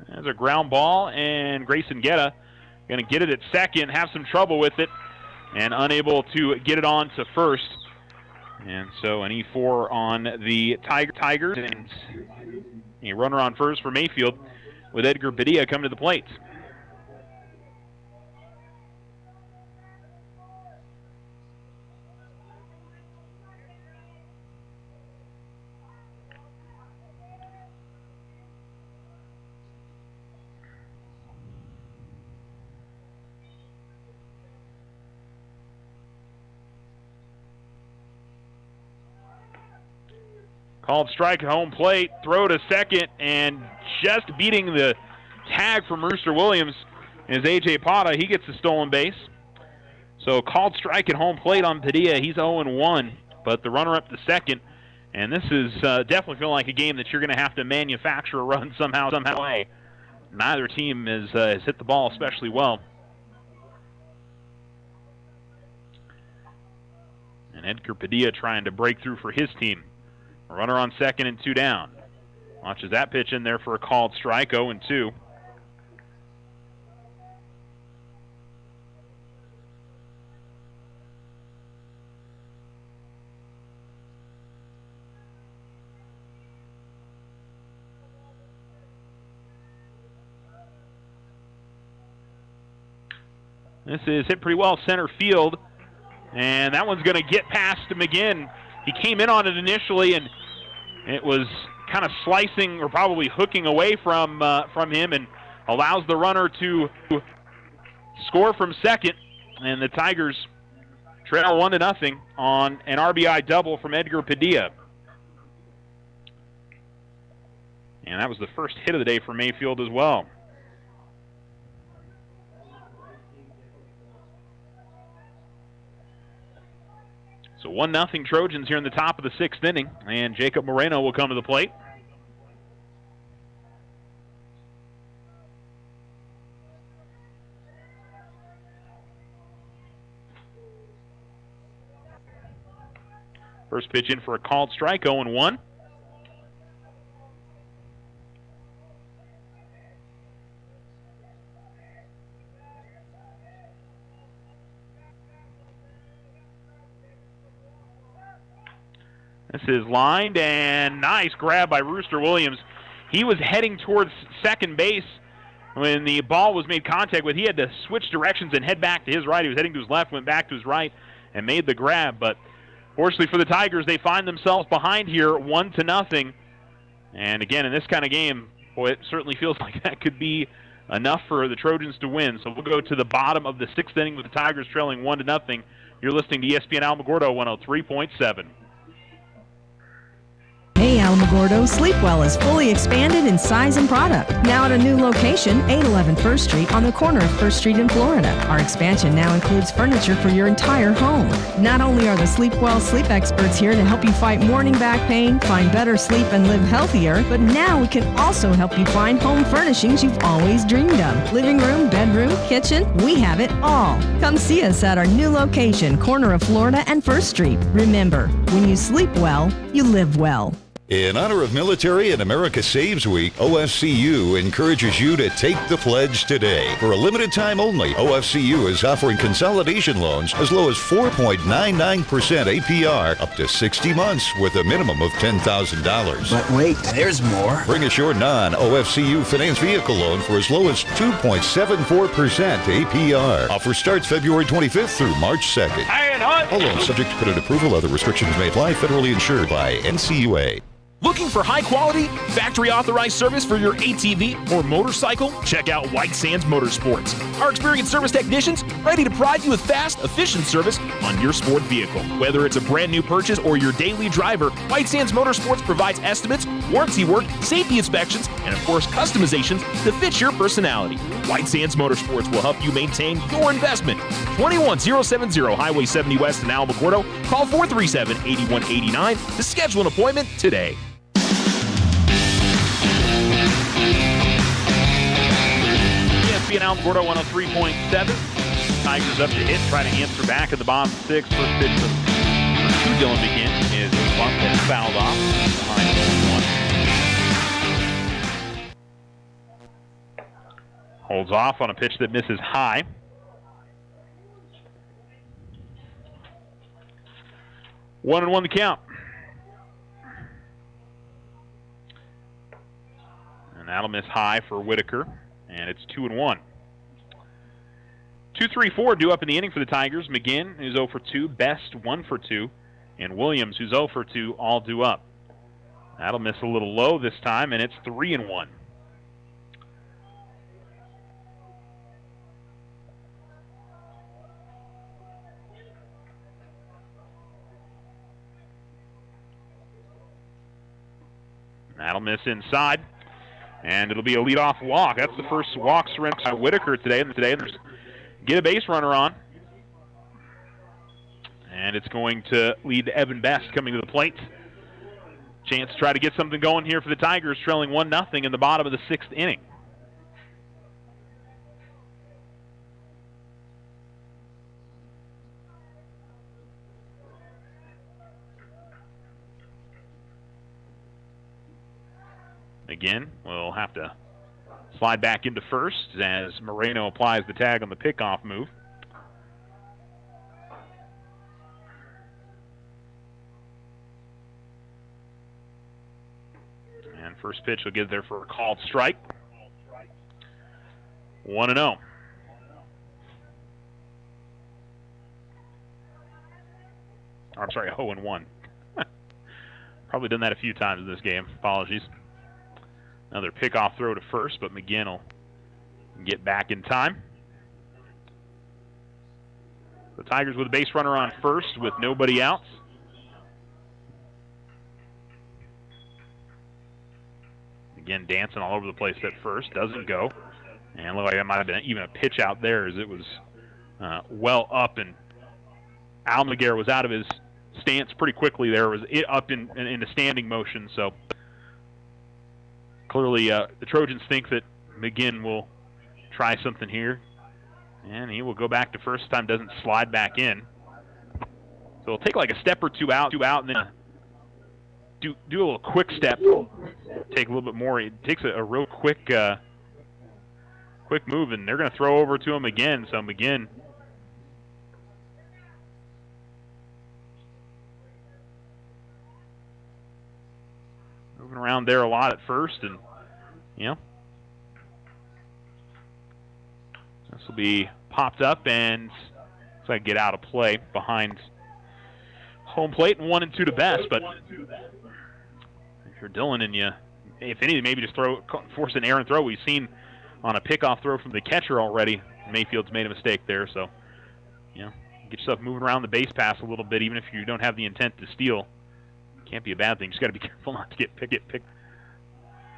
There's a ground ball, and Grayson Guetta going to get it at second, have some trouble with it, and unable to get it on to first. And so an E4 on the Tigers, and a runner on first for Mayfield with Edgar Padilla coming to the plate. Called strike at home plate, throw to second, and just beating the tag from Rooster Williams is A.J. Pata. He gets the stolen base. So called strike at home plate on Padilla. He's 0-1, but the runner up to second. And this is definitely feeling like a game that you're going to have to manufacture a run somehow way. Neither team has hit the ball especially well. And Edgar Padilla trying to break through for his team. Runner on second and 2 down. Watches that pitch in there for a called strike, 0-2. This is hit pretty well center field, and that one's going to get past McGinn. He came in on it initially, and it was kind of slicing or probably hooking away from him, and allows the runner to score from second, and the Tigers trail 1-0 on an RBI double from Edgar Padilla. And that was the first hit of the day for Mayfield as well. So 1-0 Trojans here in the top of the 6th inning, and Jacob Moreno will come to the plate. First pitch in for a called strike, 0-1. This is lined, and nice grab by Rooster Williams. He was heading towards second base when the ball was made contact with. He had to switch directions and head back to his right. He was heading to his left, went back to his right, and made the grab. But fortunately for the Tigers, they find themselves behind here 1-0. And again, in this kind of game, boy, it certainly feels like that could be enough for the Trojans to win. So we'll go to the bottom of the 6th inning with the Tigers trailing 1-0. You're listening to ESPN Alamogordo 103.7. Hey Alamogordo, Sleepwell is fully expanded in size and product. Now at a new location, 811 First Street on the corner of First Street in Florida. Our expansion now includes furniture for your entire home. Not only are the Sleepwell sleep experts here to help you fight morning back pain, find better sleep, and live healthier, but now we can also help you find home furnishings you've always dreamed of. Living room, bedroom, kitchen, we have it all. Come see us at our new location, corner of Florida and First Street. Remember, when you sleep well, you live well. In honor of Military and America Saves Week, OFCU encourages you to take the pledge today. For a limited time only, OFCU is offering consolidation loans as low as 4.99% APR up to 60 months with a minimum of $10,000. But wait, there's more. Bring us your non-OFCU finance vehicle loan for as low as 2.74% APR. Offer starts February 25th through March 2nd. All loans subject to credit approval. Other restrictions may apply. Federally insured by NCUA. Looking for high-quality, factory-authorized service for your ATV or motorcycle? Check out White Sands Motorsports. Our experienced service technicians ready to provide you with fast, efficient service on your sport vehicle. Whether it's a brand new purchase or your daily driver, White Sands Motorsports provides estimates, warranty work, safety inspections, and of course customizations to fit your personality. White Sands Motorsports will help you maintain your investment. 21070 Highway 70 West in Alamogordo. Call 437-8189 to schedule an appointment today. ESPN Alamogordo 103.7. Tigers up to hit, try to answer back at the bottom 6. First pitch for Dylan McGinn is bumped and fouled off behind 1-1. Holds off on a pitch that misses high. 1-1 the count. And that'll miss high for Whitaker, and it's 2-1. 2-3-4 due up in the inning for the Tigers. McGinn, who's 0 for 2, Best 1 for 2, and Williams, who's 0 for 2, all due up. That'll miss a little low this time, and it's 3-1. That'll miss inside, and it'll be a leadoff walk. That's the first walk surrendered by Whitaker today. And there's get a base runner on, and it's going to lead to Evan Best coming to the plate. Chance to try to get something going here for the Tigers, trailing 1-0 in the bottom of the 6th inning. Again, we'll have to slide back into first as Moreno applies the tag on the pickoff move. And first pitch will get there for a called strike. 1-0. Or, I'm sorry, 0-1. Probably done that a few times in this game. Apologies. Another pickoff throw to first, but McGinn will get back in time. The Tigers with a base runner on first with nobody out. Again, dancing all over the place at first. Doesn't go. And looked like that might have been even a pitch out there as it was well up, and Alamogordo was out of his stance pretty quickly there. Was it up in a standing motion, so clearly the Trojans think that McGinn will try something here, and he will go back to first. This time doesn't slide back in. So he'll take like a step or two out, and then do a little quick step, take a little bit more. It takes a real quick move, and they're going to throw over to him again. So McGinn moving around there a lot at first, and this will be popped up and looks like get out of play behind home plate, and 1 and 2 to best. But if you're Dillon and if anything, maybe just force an errant throw. We've seen on a pickoff throw from the catcher already, Mayfield's made a mistake there. So, get yourself moving around the base pass a little bit, even if you don't have the intent to steal. Can't be a bad thing. Just got to be careful not to get picked.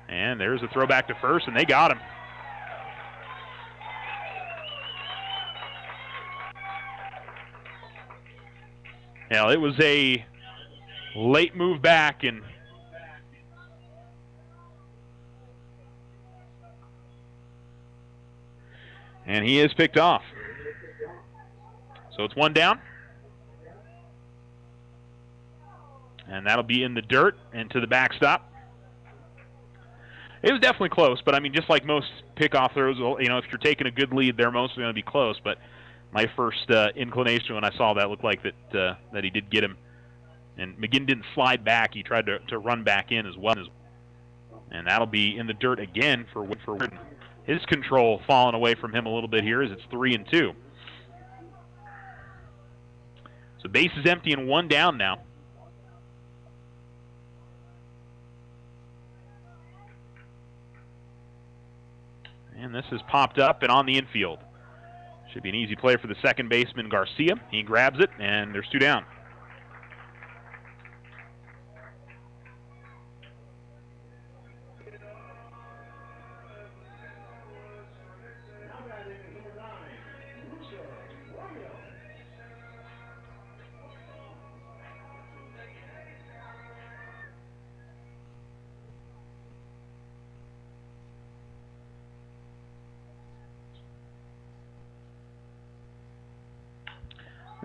And there's a throw back to first, and they got him. Well, it was a late move back, and he is picked off. So it's 1 down. And that'll be in the dirt and to the backstop. It was definitely close, but I mean, just like most pickoff throws, if you're taking a good lead, they're mostly going to be close. But my first inclination when I saw that looked like that he did get him. And McGinn didn't slide back. He tried to run back in as well. And that'll be in the dirt again for Wooden. His control falling away from him a little bit here as it's 3 and 2. So base is empty and 1 down now. And this is popped up and on the infield. Should be an easy play for the second baseman, Garcia. He grabs it, and there's 2 down.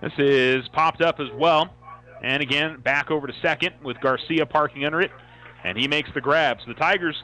This is popped up as well. And again, back over to second with Garcia parking under it. And he makes the grab. So the Tigers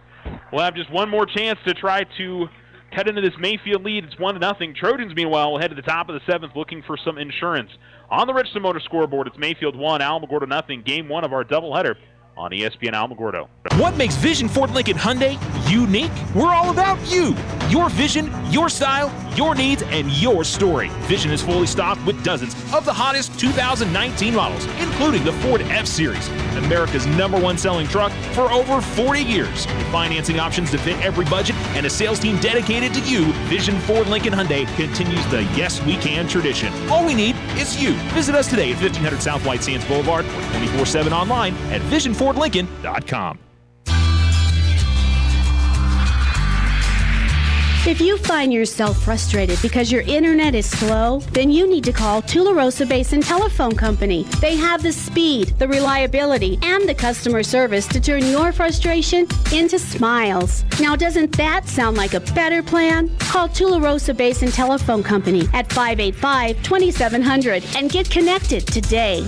will have just one more chance to try to cut into this Mayfield lead. It's 1-0. Trojans, meanwhile, will head to the top of the 7th looking for some insurance. On the Richardson Motor scoreboard, it's Mayfield 1, Alamogordo 0. Game 1 of our doubleheader on ESPN Alamogordo. What makes Vision Ford Lincoln Hyundai unique? We're all about you. Your vision, your style, your needs, and your story. Vision is fully stocked with dozens of the hottest 2019 models, including the Ford F-Series, America's #1 selling truck for over 40 years. With financing options to fit every budget and a sales team dedicated to you, Vision Ford Lincoln Hyundai continues the Yes We Can tradition. All we need is you. Visit us today at 1500 South White Sands Boulevard or 24/7 online at visionfordlincoln.com. If you find yourself frustrated because your internet is slow, then you need to call Tularosa Basin Telephone Company. They have the speed, the reliability, and the customer service to turn your frustration into smiles. Now, doesn't that sound like a better plan? Call Tularosa Basin Telephone Company at 585-2700 and get connected today.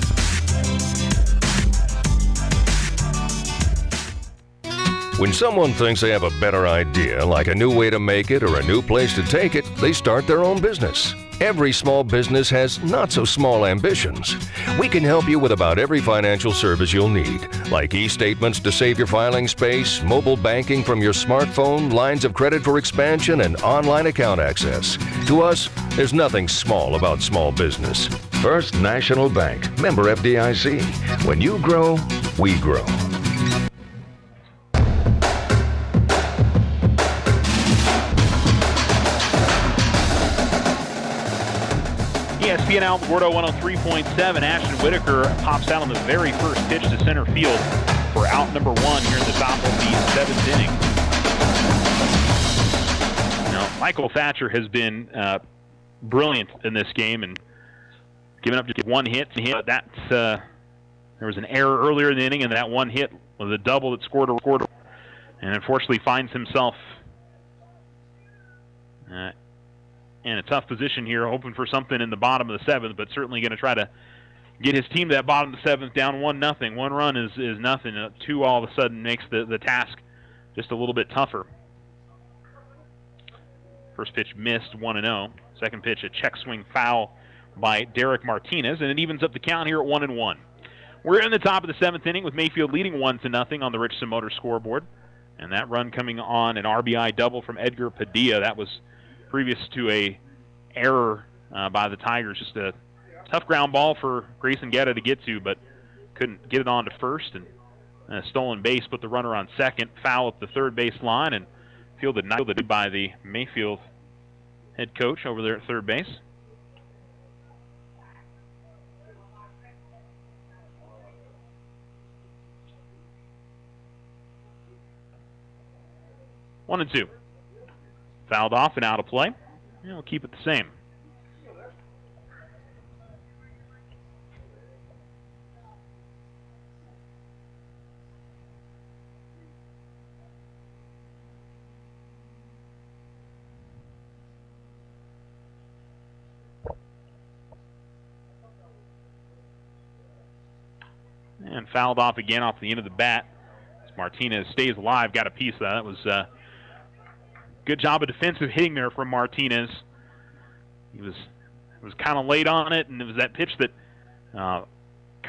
When someone thinks they have a better idea, like a new way to make it or a new place to take it, they start their own business. Every small business has not-so-small ambitions. We can help you with about every financial service you'll need, like e-statements to save your filing space, mobile banking from your smartphone, lines of credit for expansion, and online account access. To us, there's nothing small about small business. First National Bank, member FDIC. When you grow, we grow. ESPN Alamogordo 103.7. Ashton Whitaker pops out on the very first pitch to center field for out number 1 here in the top of the 7th inning. Now, Michael Thatcher has been brilliant in this game and given up just 1 hit. There was an error earlier in the inning, and that 1 hit was a double that scored a quarter, and unfortunately finds himself in a tough position here, hoping for something in the bottom of the 7th, but certainly going to try to get his team to that bottom of the 7th down 1-0. 1 run is nothing. 2 all of a sudden makes the task just a little bit tougher. First pitch missed, 1-0. Second pitch, a check swing foul by Derek Martinez, and it evens up the count here at 1-1. We're in the top of the 7th inning with Mayfield leading 1-0 on the Richardson Motors scoreboard, and that run coming on an RBI double from Edgar Padilla. That was previous to a error by the Tigers. Just a tough ground ball for Grayson Guetta to get to, but couldn't get it on to first, and a stolen base put the runner on second. Foul at the third base line, and fielded by the Mayfield head coach over there at third base. One and 2. Fouled off and out of play. And we'll keep it the same. And fouled off again off the end of the bat. As Martinez stays alive, got a piece of that. That was good job of defensive hitting there from Martinez. He was kind of late on it, and it was that pitch that kind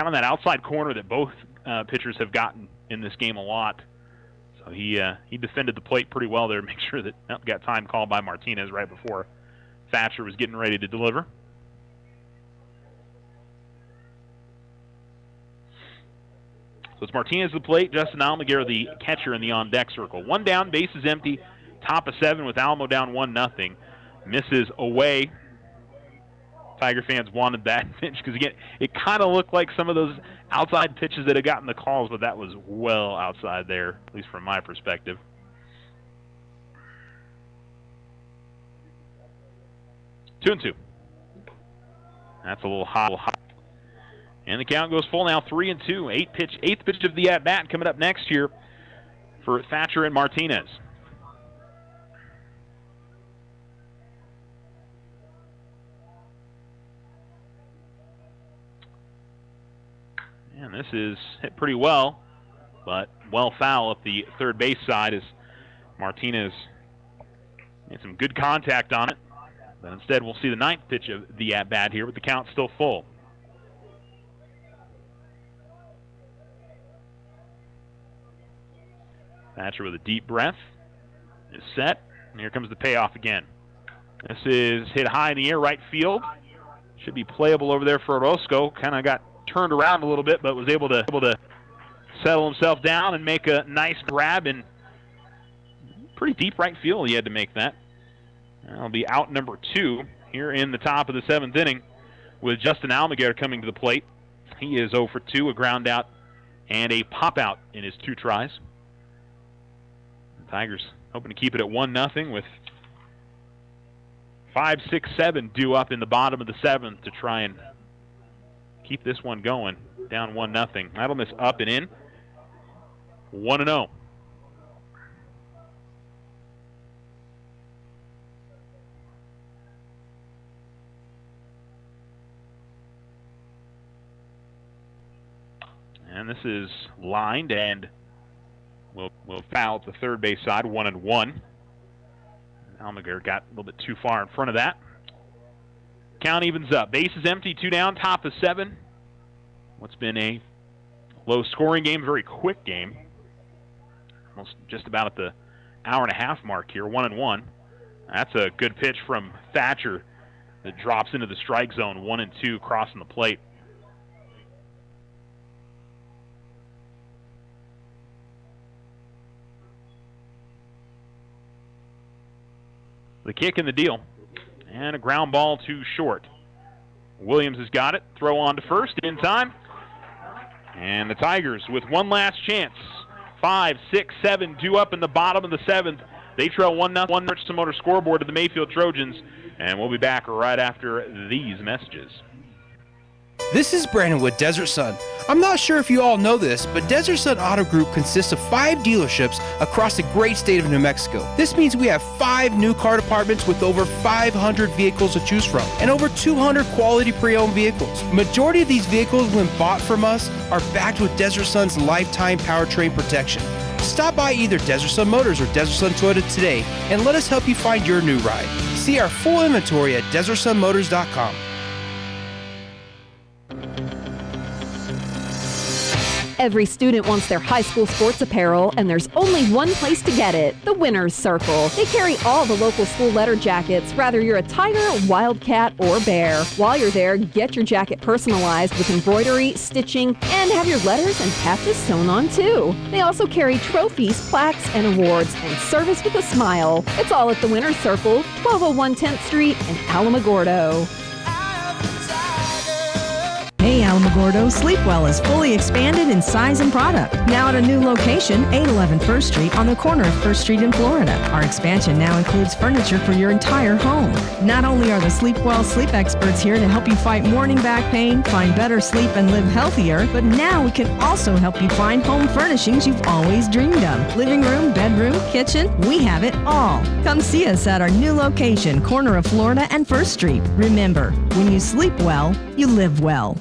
of that outside corner that both pitchers have gotten in this game a lot. So he defended the plate pretty well there to make sure that got time called by Martinez right before Thatcher was getting ready to deliver. So it's Martinez at the plate, Justin Alamogordo the catcher in the on-deck circle. 1 down, bases empty. Top of 7 with Alamo down 1-0. Misses away. Tiger fans wanted that pitch because, again, it kind of looked like some of those outside pitches that had gotten the calls, but that was well outside there, at least from my perspective. Two and 2. That's a little hot. And the count goes full now, 3-2. Eighth pitch of the at-bat coming up next here for Thatcher and Martinez. And this is hit pretty well, but well foul at the third base side as Martinez made some good contact on it. But instead, we'll see the 9th pitch of the at-bat here with the count still full. Thatcher with a deep breath is set, and here comes the payoff again. This is hit high in the air, right field. Should be playable over there for Orozco. Kind of got turned around a little bit, but was able to settle himself down and make a nice grab, and pretty deep right field he had to make that. That'll be out number 2 here in the top of the 7th inning with Justin Alamogordo coming to the plate. He is 0 for 2, a ground out and a pop out in his 2 tries. The Tigers hoping to keep it at 1-0 with 5, 6, 7 due up in the bottom of the 7th to try and keep this one going, down 1-0. That'll miss up and in. 1-0. And this is lined and will foul at the third base side, 1-1. Alamogordo got a little bit too far in front of that. count evens up. Base is empty, 2 down, top of 7. What's been a low-scoring game, very quick game. Almost just about at the hour-and-a-half mark here, 1-1. That's a good pitch from Thatcher that drops into the strike zone, 1-2, crossing the plate. The kick and the deal. And a ground ball to short. Williams has got it. Throw on to first in time. And the Tigers with one last chance. 5, 6, 7, due up in the bottom of the 7th. They trail 1-0. One Richardson Motor scoreboard to the Mayfield Trojans. And we'll be back right after these messages. This is Brandon with Desert Sun. I'm not sure if you all know this, but Desert Sun Auto Group consists of 5 dealerships across the great state of New Mexico. This means we have 5 new car departments with over 500 vehicles to choose from and over 200 quality pre-owned vehicles. Majority of these vehicles, when bought from us, are backed with Desert Sun's lifetime powertrain protection. Stop by either Desert Sun Motors or Desert Sun Toyota today and let us help you find your new ride. See our full inventory at DesertSunMotors.com. Every student wants their high school sports apparel, and there's only one place to get it, the Winner's Circle. They carry all the local school letter jackets, whether you're a Tiger, Wildcat, or Bear. While you're there, get your jacket personalized with embroidery, stitching, and have your letters and patches sewn on too. They also carry trophies, plaques, and awards, and service with a smile. It's all at the Winner's Circle, 1201 10th Street in Alamogordo. Hey Alamogordo, Sleepwell is fully expanded in size and product. Now at a new location, 811 First Street on the corner of First Street in Florida. Our expansion now includes furniture for your entire home. Not only are the Sleepwell sleep experts here to help you fight morning back pain, find better sleep, and live healthier, but now we can also help you find home furnishings you've always dreamed of. Living room, bedroom, kitchen, we have it all. Come see us at our new location, corner of Florida and First Street. Remember, when you sleep well, you live well.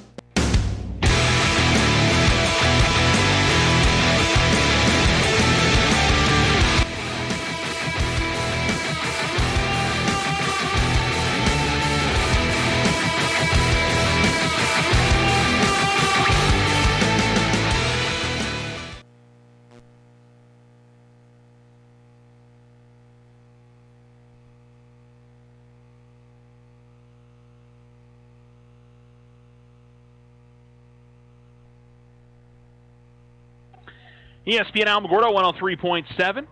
ESPN Alamogordo 103.7.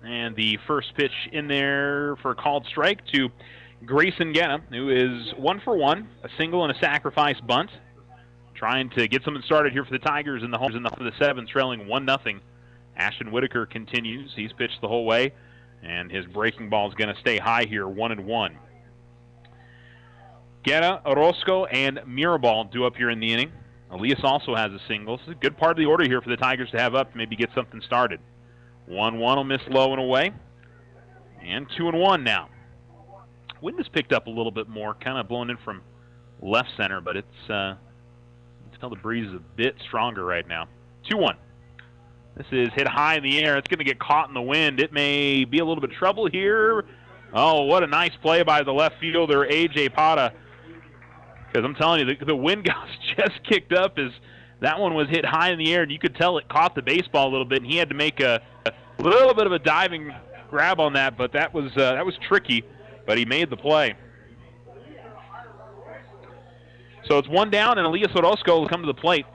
And the first pitch in there for a called strike to Grayson Guetta, who is 1 for 1, a single and a sacrifice bunt. Trying to get something started here for the Tigers in the home for the 7th, trailing 1-0. Ashton Whitaker continues. He's pitched the whole way, and his breaking ball is going to stay high here, 1-1. Guetta, Orozco, and Mirabal due up here in the inning. Elias also has a single. This is a good part of the order here for the Tigers to have up to maybe get something started. 1-1 will miss low and away. And 2-1 now. Wind has picked up a little bit more, kind of blowing in from left center, but it's you can tell the breeze is a bit stronger right now. 2-1. This is hit high in the air. It's going to get caught in the wind. It may be a little bit of trouble here. Oh, what a nice play by the left fielder, A.J. Pata. Because I'm telling you, the wind gusts just kicked up as that one was hit high in the air, and you could tell it caught the baseball a little bit, and he had to make a little bit of a diving grab on that, but that was tricky, but he made the play. So it's 1 down, and Elias Orozco will come to the plate.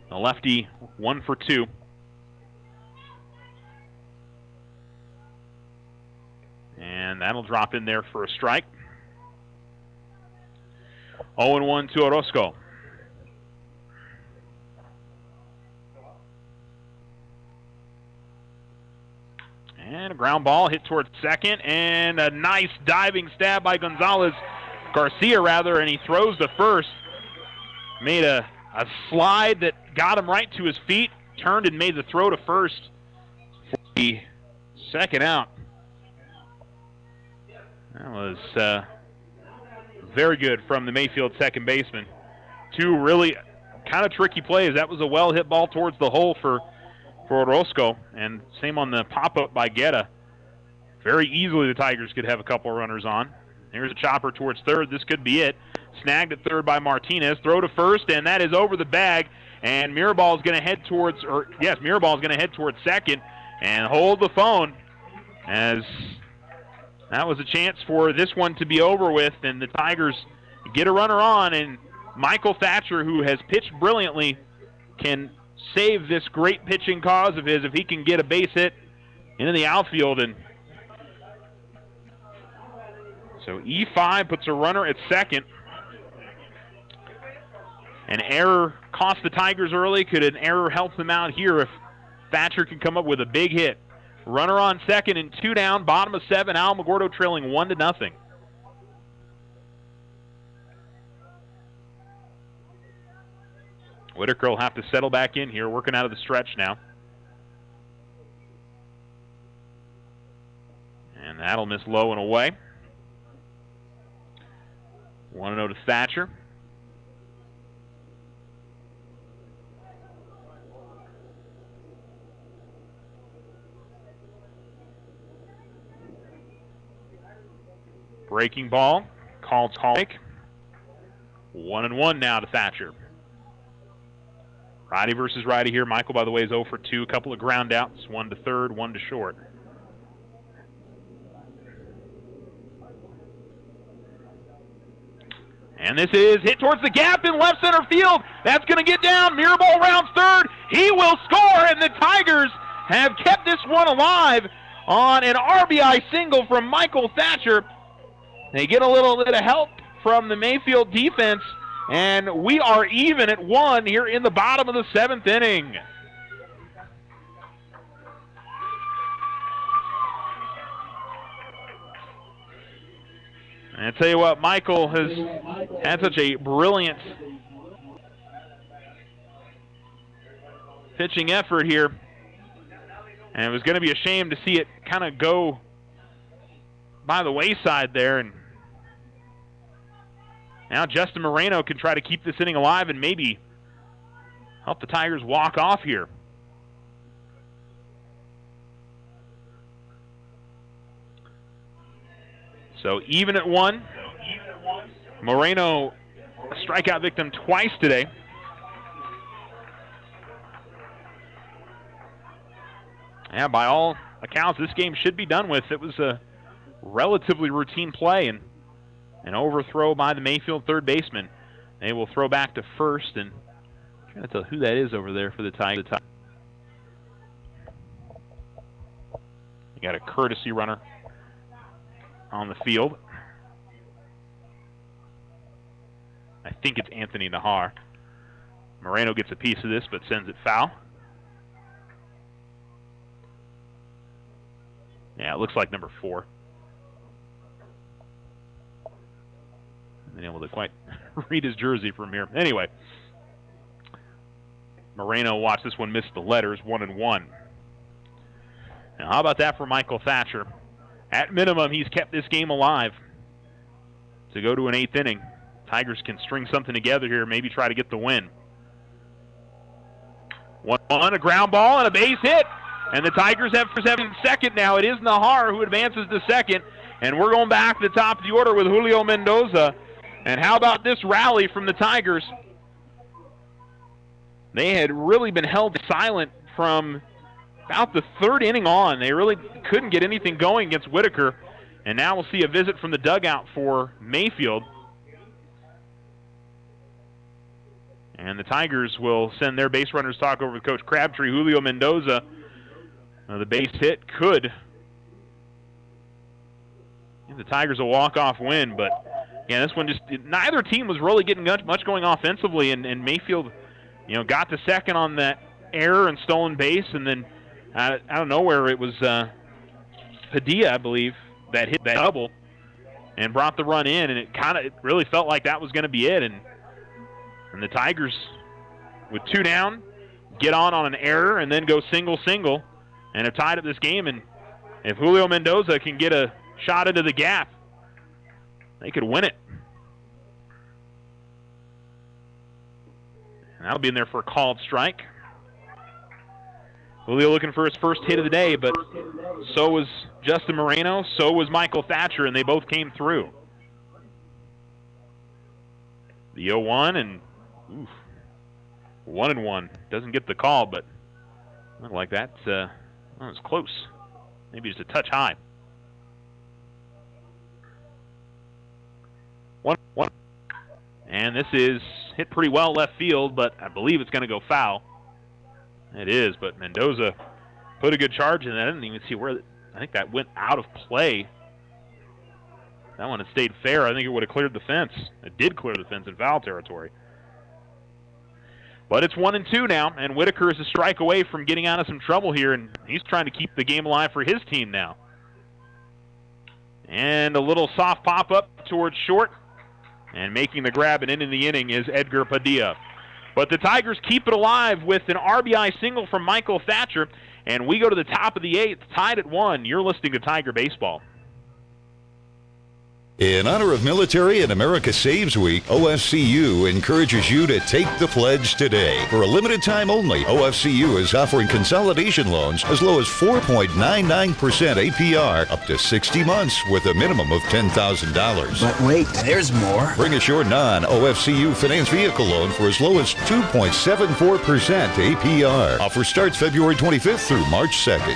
The lefty, 1 for 2. And that'll drop in there for a strike. 0-1 to Orozco. And a ground ball hit towards second, and a nice diving stab by Garcia, and he throws to first. Made a slide that got him right to his feet, turned and made the throw to first for the second out. That was very good from the Mayfield second baseman. 2 really kind of tricky plays. That was a well-hit ball towards the hole for Orozco, and same on the pop-up by Guetta. Very easily the Tigers could have a couple of runners on. Here's a chopper towards third. This could be it. Snagged at third by Martinez. Throw to first, and that is over the bag. And Mirabal is going to head towards, Mirabal is going to head towards second and hold the phone, as that was a chance for this one to be over with, and the Tigers get a runner on, and Michael Thatcher, who has pitched brilliantly, can save this great pitching cause of his if he can get a base hit into the outfield. And so E5 puts a runner at second. An error cost the Tigers early. Could an error help them out here if Thatcher can come up with a big hit? Runner on second and 2 down, bottom of 7. Alamogordo trailing 1-0. Whitaker will have to settle back in here, working out of the stretch now. And that'll miss low and away. 1-0 to Thatcher. Breaking ball, called strike. 1-1 now to Thatcher. Righty versus righty here. Michael, by the way, is 0 for 2. A couple of ground outs, 1 to third, 1 to short. And this is hit towards the gap in left center field. That's going to get down. Mirabal rounds third. He will score, and the Tigers have kept this one alive on an RBI single from Michael Thatcher. They get a little bit of help from the Mayfield defense, and we are even at 1 here in the bottom of the 7th inning. And I tell you what, Michael has had such a brilliant pitching effort here, and it was going to be a shame to see it kind of go by the wayside there. And now Justin Moreno can try to keep this inning alive and maybe help the Tigers walk off here. So even at 1. Moreno, a strikeout victim twice today. Yeah, by all accounts, this game should be done with. It was a relatively routine play, and an overthrow by the Mayfield third baseman. They will throw back to first, and I'm trying to tell who that is over there for the Tigers. You got a courtesy runner on the field. I think it's Anthony Nahar. Moreno gets a piece of this, but sends it foul. Yeah, it looks like number 4. Been able to quite read his jersey from here. Anyway, Moreno, watch this one miss the letters, 1-1. Now, how about that for Michael Thatcher? At minimum, he's kept this game alive to go to an 8th inning. Tigers can string something together here, maybe try to get the win. 1-1, a ground ball and a base hit. And the Tigers have second now. It is Nahar who advances to second. And we're going back to the top of the order with Julio Mendoza. And how about this rally from the Tigers? They had really been held silent from about the 3rd inning on. They really couldn't get anything going against Whitaker. And now we'll see a visit from the dugout for Mayfield. And the Tigers will send their base runners talk over with Coach Crabtree. Julio Mendoza, the base hit could give the Tigers a walk-off win. But, yeah, this one just – neither team was really getting much going offensively. And Mayfield, got to second on that error and stolen base. And then out of nowhere it was Padilla, I believe, that hit that double and brought the run in. And it really felt like that was going to be it. And the Tigers, with 2 down, get on an error and then go single, and have tied up this game. And if Julio Mendoza can get a shot into the gap, they could win it. And that'll be in there for a called strike. Julio looking for his first hit of the day, but so was Justin Moreno, so was Michael Thatcher, and they both came through. The 0-1, and 1-1. Doesn't get the call, but looked like that was close. Maybe just a touch high. 1-1. And this is hit pretty well left field, but I believe it's going to go foul. It is, but Mendoza put a good charge in that. I didn't even see where. I think that went out of play. That one had stayed fair. I think it would have cleared the fence. It did clear the fence in foul territory. But it's 1-2 now, and Whitaker is a strike away from getting out of some trouble here, and he's trying to keep the game alive for his team now. And a little soft pop-up towards short, and making the grab and ending the inning is Edgar Padilla. But the Tigers keep it alive with an RBI single from Michael Thatcher, and we go to the top of the 8th, tied at 1. You're listening to Tiger Baseball. In honor of Military and America Saves Week, OFCU encourages you to take the pledge today. For a limited time only, OFCU is offering consolidation loans as low as 4.99% APR up to 60 months with a minimum of $10,000. But wait, there's more. Bring us your non-OFCU finance vehicle loan for as low as 2.74% APR. Offer starts February 25th through March 2nd.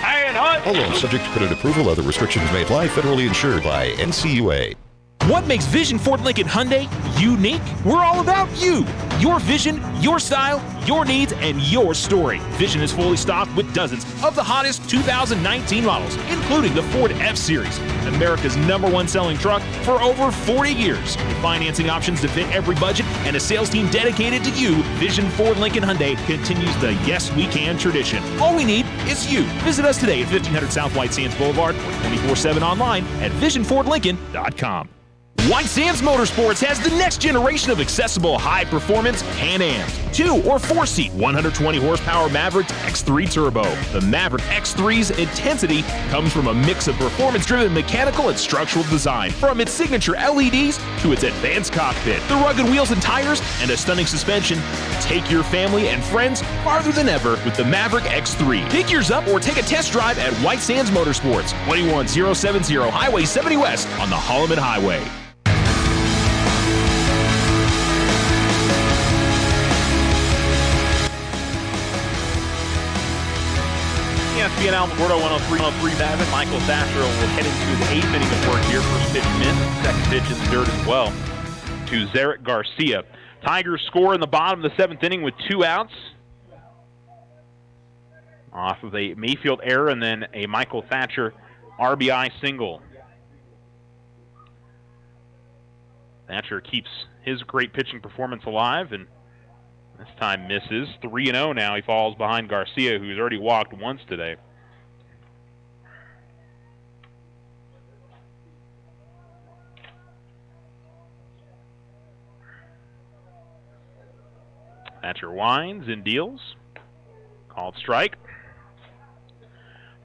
All loans subject to credit approval. Other restrictions may apply. Federally insured by NCUA. What makes Vision Ford Lincoln Hyundai unique? We're all about you. Your vision, your style, your needs, and your story. Vision is fully stocked with dozens of the hottest 2019 models, including the Ford F-Series, America's #1 selling truck for over 40 years. With financing options to fit every budget and a sales team dedicated to you, Vision Ford Lincoln Hyundai continues the Yes We Can tradition. All we need is you. Visit us today at 1500 South White Sands Boulevard or 24/7 online at visionfordlincoln.com. White Sands Motorsports has the next generation of accessible high-performance Can-Ams. 2- or 4-seat, 120-horsepower Maverick X3 Turbo. The Maverick X3's intensity comes from a mix of performance-driven mechanical and structural design. From its signature LEDs to its advanced cockpit, the rugged wheels and tires, and a stunning suspension, take your family and friends farther than ever with the Maverick X3. Pick yours up or take a test drive at White Sands Motorsports, 21070 Highway 70 West on the Holloman Highway. ESPN Alamogordo 103.7. Michael Thatcher will head into the 8th inning of work here. First pitch missed. Second pitch in the dirt as well to Zarek Garcia. Tigers score in the bottom of the 7th inning with 2 outs. Off of a Mayfield error and then a Michael Thatcher RBI single. Thatcher keeps his great pitching performance alive, and this time misses. 3-0 now. He falls behind Garcia, who's already walked once today. Thatcher winds and deals. Called strike.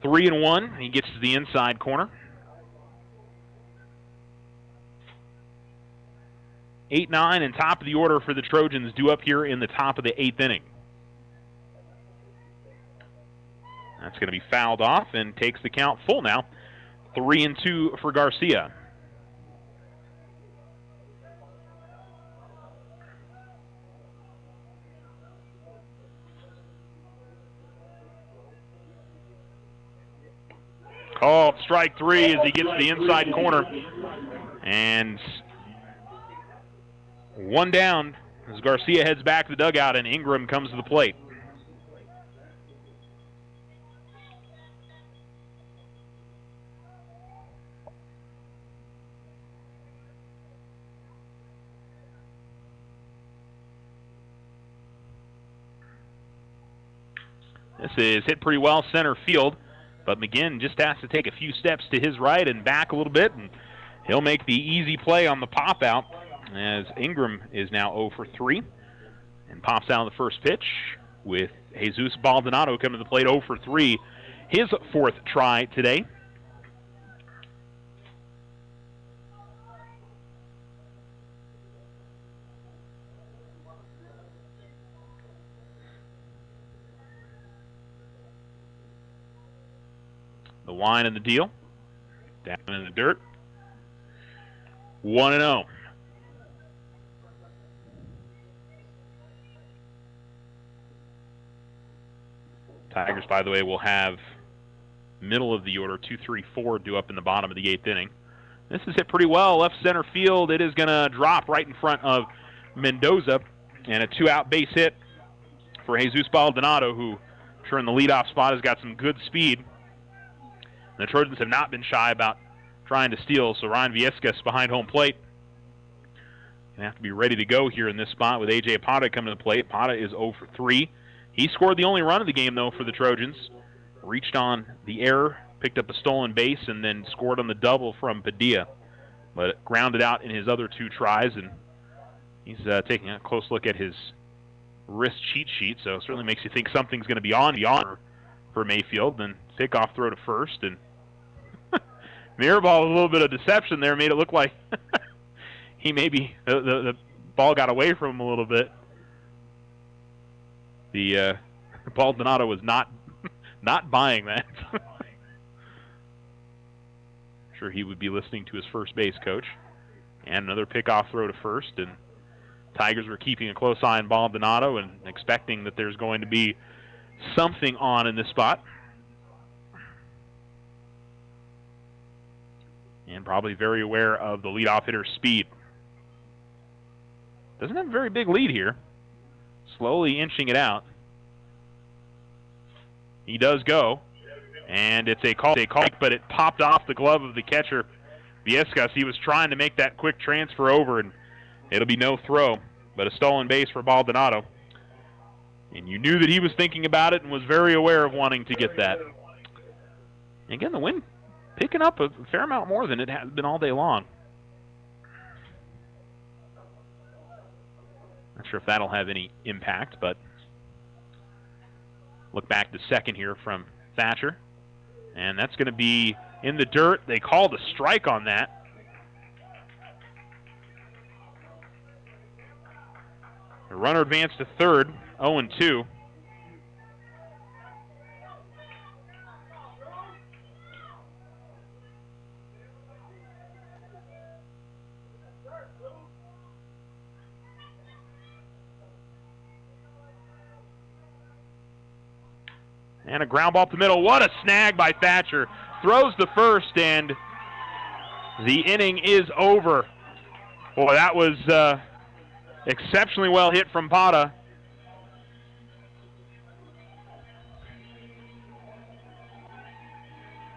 3-1. He gets to the inside corner. 8-9 and top of the order for the Trojans due up here in the top of the 8th inning. That's going to be fouled off and takes the count full now. 3-2 for Garcia. Called strike 3 as he gets to the inside corner. And 1 down as Garcia heads back to the dugout and Ingram comes to the plate. This is hit pretty well center field, but McGinn just has to take a few steps to his right and back a little bit, and he'll make the easy play on the pop out, as Ingram is now 0 for 3 and pops out on the first pitch with Jesus Baldonado coming to the plate 0 for 3, his 4th try today. wine and the deal. Down in the dirt. 1-0. Tigers, by the way, will have middle of the order, 2, 3, 4 due up in the bottom of the 8th inning. This is hit pretty well, left center field. It is going to drop right in front of Mendoza, and a 2-out base hit for Jesus Baldonado, who, sure in the leadoff spot, has got some good speed. And the Trojans have not been shy about trying to steal, so Ryan Viescas behind home plate. Going to have to be ready to go here in this spot with A.J. Pata coming to the plate. Pata is 0 for 3. He scored the only run of the game, though, for the Trojans. Reached on the error, picked up a stolen base, and then scored on the double from Padilla. But grounded out in his other 2 tries, and he's taking a close look at his wrist cheat sheet, so it certainly makes you think something's going to be on for Mayfield. Then pick-off throw to first, and mirror ball with a little bit of deception there made it look like he maybe the ball got away from him a little bit. The Baldonado was not buying that. Sure, he would be listening to his first base coach. And another pickoff throw to first, and Tigers were keeping a close eye on Baldonado and expecting that there's going to be something on in this spot. And probably very aware of the leadoff hitter's speed. Doesn't have a very big lead here. Slowly inching it out. He does go, and it's a call, but it popped off the glove of the catcher, Viescas. He was trying to make that quick transfer over, and it'll be no throw, but a stolen base for Baldonado. And you knew that he was thinking about it and was very aware of wanting to get that. And again, the wind picking up a fair amount more than it has been all day long. Not sure if that'll have any impact, but look back to second here from Thatcher. And that's going to be in the dirt. They called a strike on that. The runner advanced to third, 0-2. And a ground ball up the middle. What a snag by Thatcher. Throws the first, and the inning is over. Boy, that was exceptionally well hit from Pata.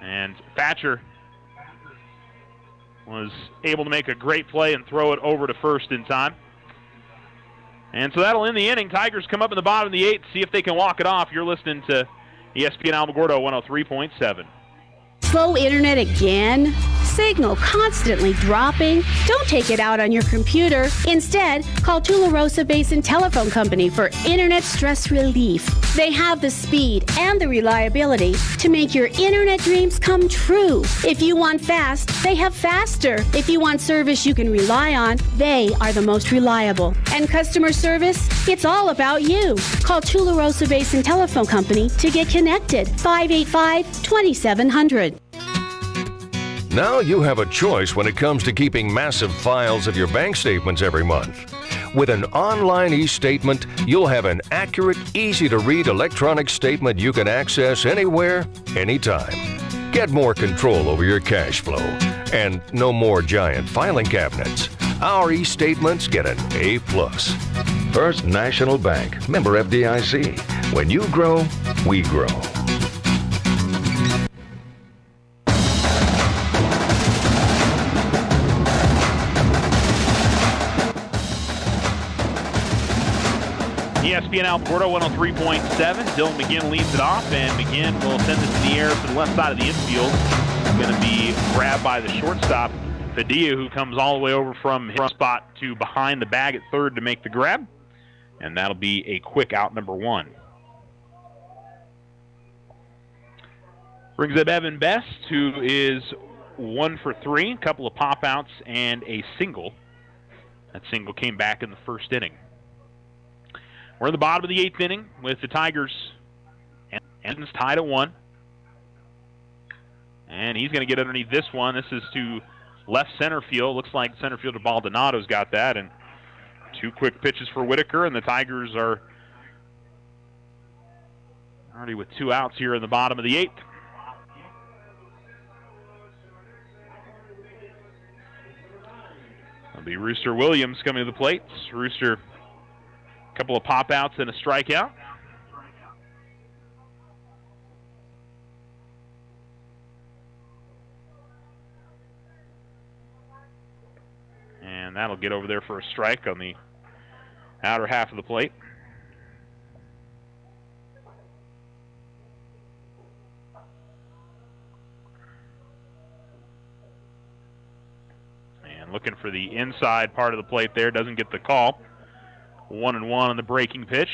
And Thatcher was able to make a great play and throw it over to first in time. And so that'll end the inning. Tigers come up in the bottom of the 8th, see if they can walk it off. You're listening to ESPN Alamogordo 103.7. Slow internet again? Signal constantly dropping? Don't take it out on your computer. Instead, call Tularosa Basin Telephone Company for internet stress relief. They have the speed and the reliability to make your internet dreams come true. If you want fast, they have faster. If you want service you can rely on, they are the most reliable. And customer service? It's all about you. Call Tularosa Basin Telephone Company to get connected. 585-2700. Now you have a choice when it comes to keeping massive files of your bank statements every month. With an online e-statement, you'll have an accurate, easy-to-read electronic statement you can access anywhere, anytime. Get more control over your cash flow. And no more giant filing cabinets. Our e-statements get an A+. First National Bank, member FDIC. When you grow, we grow. ESPN Alamogordo 103.7. Dylan McGinn leads it off, and McGinn will send this in the air to the left side of the infield. It's going to be grabbed by the shortstop, Padilla, who comes all the way over from his spot to behind the bag at third to make the grab. And that'll be a quick out, number 1. Brings up Evan Best, who is 1 for 3, a couple of pop outs and a single. That single came back in the first inning. We're in the bottom of the 8th inning with the Tigers and it's tied at 1. And he's going to get underneath this one. This is to left center field. Looks like center fielder Baldonado's got that. And 2 quick pitches for Whitaker, and the Tigers are already with 2 outs here in the bottom of the 8th. It'll be Rooster Williams coming to the plate. Rooster, a couple of pop-outs and a strikeout. And that'll get over there for a strike on the outer half of the plate. And looking for the inside part of the plate there, doesn't get the call. 1-1 on the breaking pitch.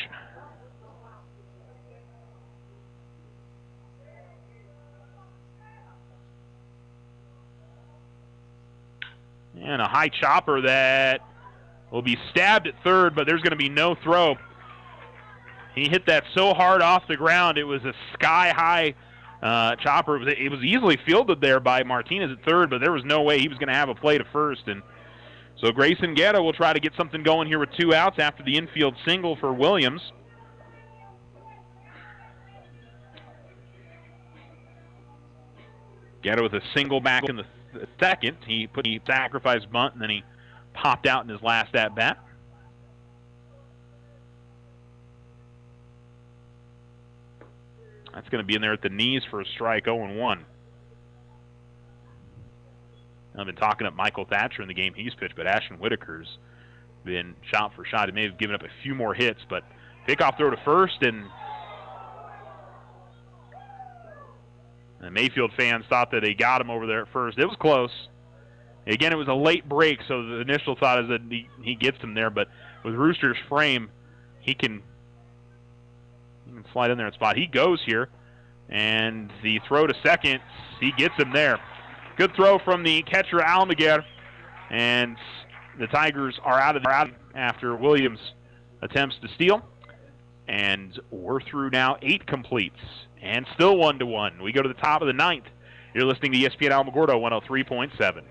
And a high chopper that will be stabbed at third, but there's going to be no throw. He hit that so hard off the ground, it was a sky-high chopper. It was easily fielded there by Martinez at third, but there was no way he was going to have a play to first. And so Grayson Guerra will try to get something going here with 2 outs after the infield single for Williams. Guerra with a single back in the second. He put the sacrifice bunt, and then he popped out in his last at-bat. That's going to be in there at the knees for a strike, 0-1. I've been talking up Michael Thatcher in the game he's pitched, but Ashton Whitaker's been shot for shot. He may have given up a few more hits, but pickoff throw to first, and the Mayfield fans thought that they got him over there at first. It was close. Again, it was a late break, so the initial thought is that he gets him there, but with Rooster's frame, he can slide in there and spot. He goes here, and the throw to second, he gets him there. Good throw from the catcher, Alamogordo, and the Tigers are out after Williams attempts to steal. And we're through now 8 completes, and still 1-1. We go to the top of the 9th. You're listening to ESPN Alamogordo 103.7.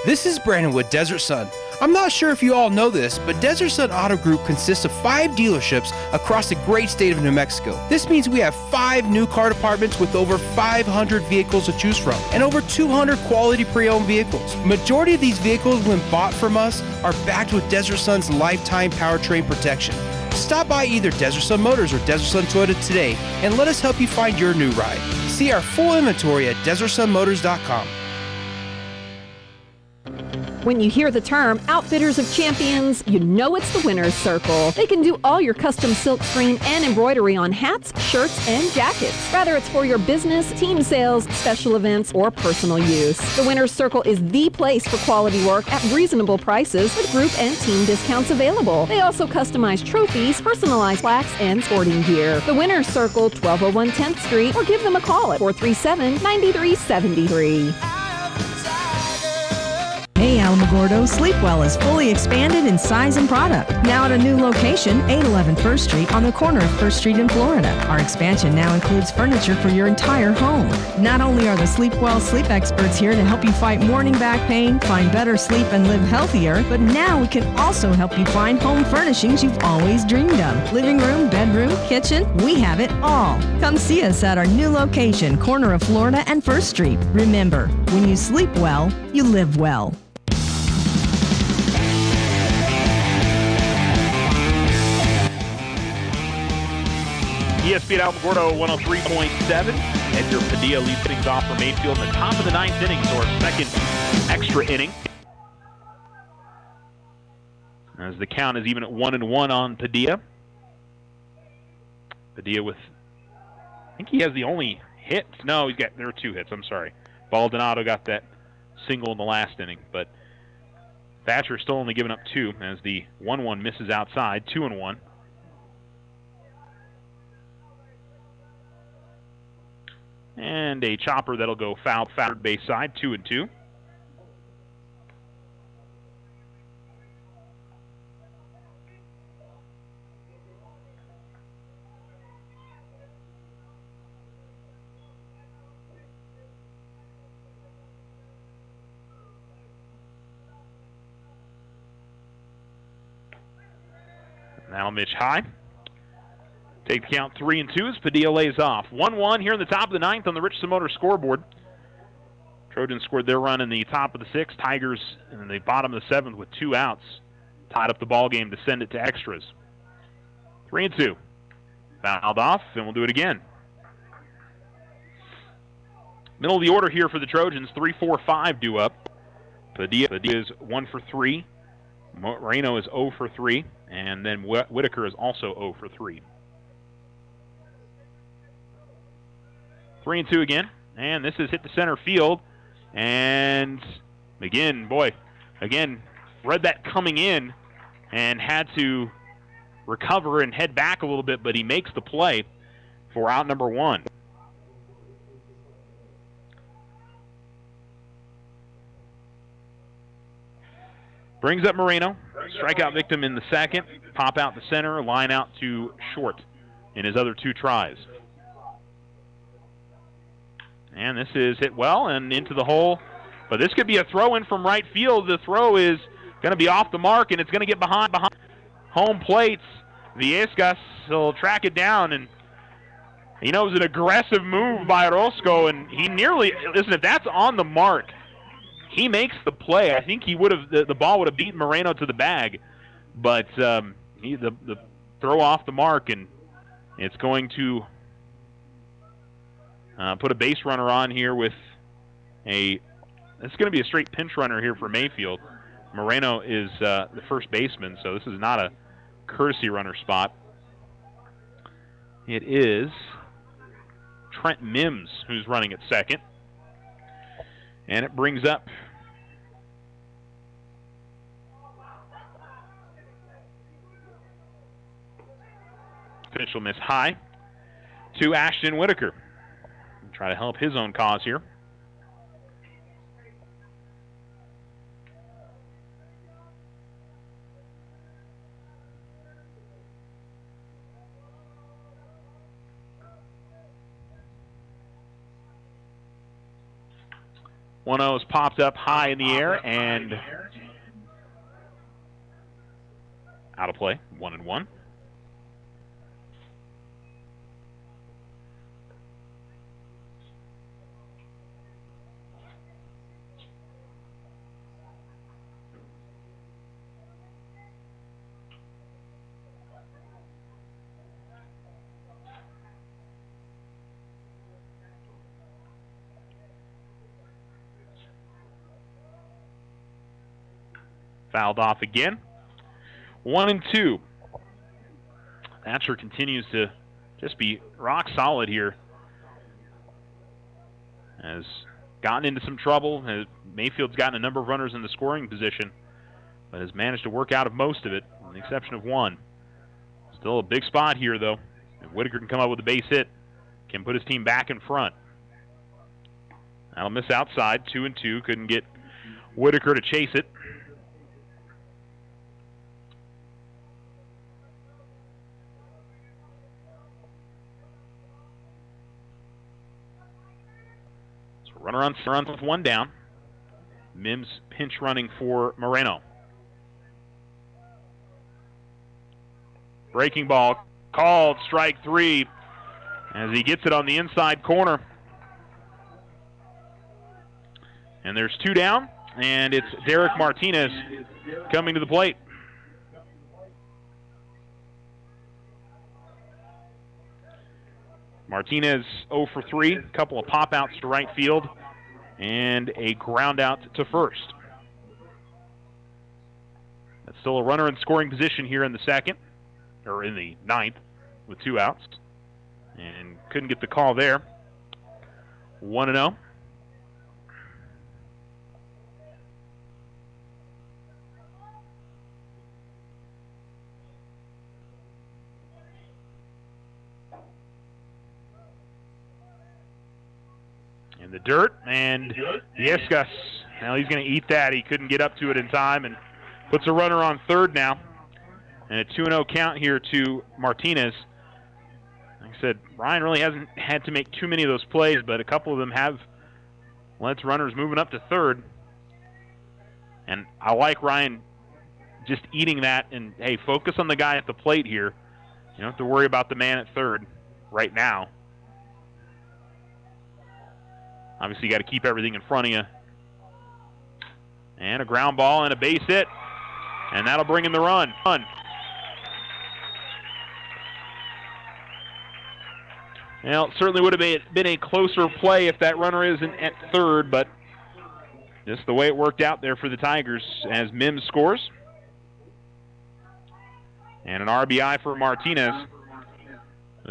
This is Brandon with Desert Sun. I'm not sure if you all know this, but Desert Sun Auto Group consists of 5 dealerships across the great state of New Mexico. This means we have 5 new car departments with over 500 vehicles to choose from and over 200 quality pre-owned vehicles. Majority of these vehicles, when bought from us, are backed with Desert Sun's lifetime powertrain protection. Stop by either Desert Sun Motors or Desert Sun Toyota today and let us help you find your new ride. See our full inventory at DesertSunMotors.com. When you hear the term Outfitters of Champions, you know it's the winner's circle. They can do all your custom silk screen and embroidery on hats, shirts, and jackets. Whether it's for your business, team sales, special events, or personal use. The winner's circle is the place for quality work at reasonable prices with group and team discounts available. They also customize trophies, personalized plaques, and sporting gear. The winner's circle, 1201 10th Street, or give them a call at 437-9373. Hey Alamogordo, Sleepwell is fully expanded in size and product. Now at a new location, 811 First Street on the corner of First Street in Florida. Our expansion now includes furniture for your entire home. Not only are the Sleepwell sleep experts here to help you fight morning back pain, find better sleep, and live healthier, but now we can also help you find home furnishings you've always dreamed of. Living room, bedroom, kitchen, we have it all. Come see us at our new location, corner of Florida and First Street. Remember, when you sleep well, you live well. ESPN Alamogordo 103.7. Edgar Padilla leads things off for Mayfield in the top of the 9th inning, so our second extra inning. As the count is even at 1-1 on Padilla. Padilla with, I think he has the only hit. No, there were 2 hits, I'm sorry. Baldonado got that single in the last inning, but Thatcher still only giving up 2 as the 1-1 misses outside, 2-1. And a chopper that'll go foul third base side, 2-2. Now Mitch high. Take the count 3-2 as Padilla lays off. 1-1 here in the top of the ninth on the Richardson Motor scoreboard. Trojans scored their run in the top of the sixth. Tigers in the bottom of the seventh with 2 outs. Tied up the ball game to send it to extras. 3-2. Fouled off, and we'll do it again. Middle of the order here for the Trojans. 3-4-5 due up. Padilla is 1 for 3. Moreno is 0 for 3. And then Whitaker is also 0 for 3. 3-2 again. And this is hit to center field. And McGinn, again, read that coming in and had to recover and head back a little bit, but he makes the play for out number 1. Brings up Moreno. Strikeout victim in the second. Pop out the center, line out to short in his other 2 tries. And this is hit well and into the hole. But this could be a throw-in from right field. The throw is going to be off the mark, and it's going to get behind home plates. Viescas will track it down, and it was an aggressive move by Orozco, and he nearly, listen, if that's on the mark, he makes the play. I think he would have, the ball would have beaten Moreno to the bag, but the throw off the mark, and it's going to put a base runner on here with it's going to be a straight pinch runner here for Mayfield. Moreno is the first baseman, so this is not a courtesy runner spot. It is Trent Mims who's running at second. And it brings up pitch will miss high to Ashton Whitaker. Try to help his own cause here. One is popped up high in the air and out of play. 1-1. Fouled off again. 1-2. Thatcher continues to just be rock solid here. Has gotten into some trouble. Mayfield's gotten a number of runners in the scoring position, but has managed to work out of most of it, with the exception of 1. Still a big spot here, though. If Whitaker can come up with a base hit, can put his team back in front. That'll miss outside. 2-2. Couldn't get Whitaker to chase it. Runner on front with 1 down. Mims pinch running for Moreno. Breaking ball called, strike 3, as he gets it on the inside corner. And there's 2 down, and it's Derek Martinez coming to the plate. Martinez 0 for 3, a couple of pop-outs to right field, and a ground out to first. That's still a runner in scoring position here in the second, or in the ninth, with 2 outs. And couldn't get the call there. 1-0. In the dirt, and Viescas, now he's going to eat that. He couldn't get up to it in time and puts a runner on third now. And a 2-0 count here to Martinez. Like I said, Ryan really hasn't had to make too many of those plays, but a couple of them have led to runners moving up to third. And I like Ryan just eating that and, hey, focus on the guy at the plate here. You don't have to worry about the man at third right now. Obviously, you got to keep everything in front of you. And a ground ball and a base hit. And that'll bring in the run. Well, it certainly would have been a closer play if that runner isn't at third, but just the way it worked out there for the Tigers as Mims scores. And an RBI for Martinez.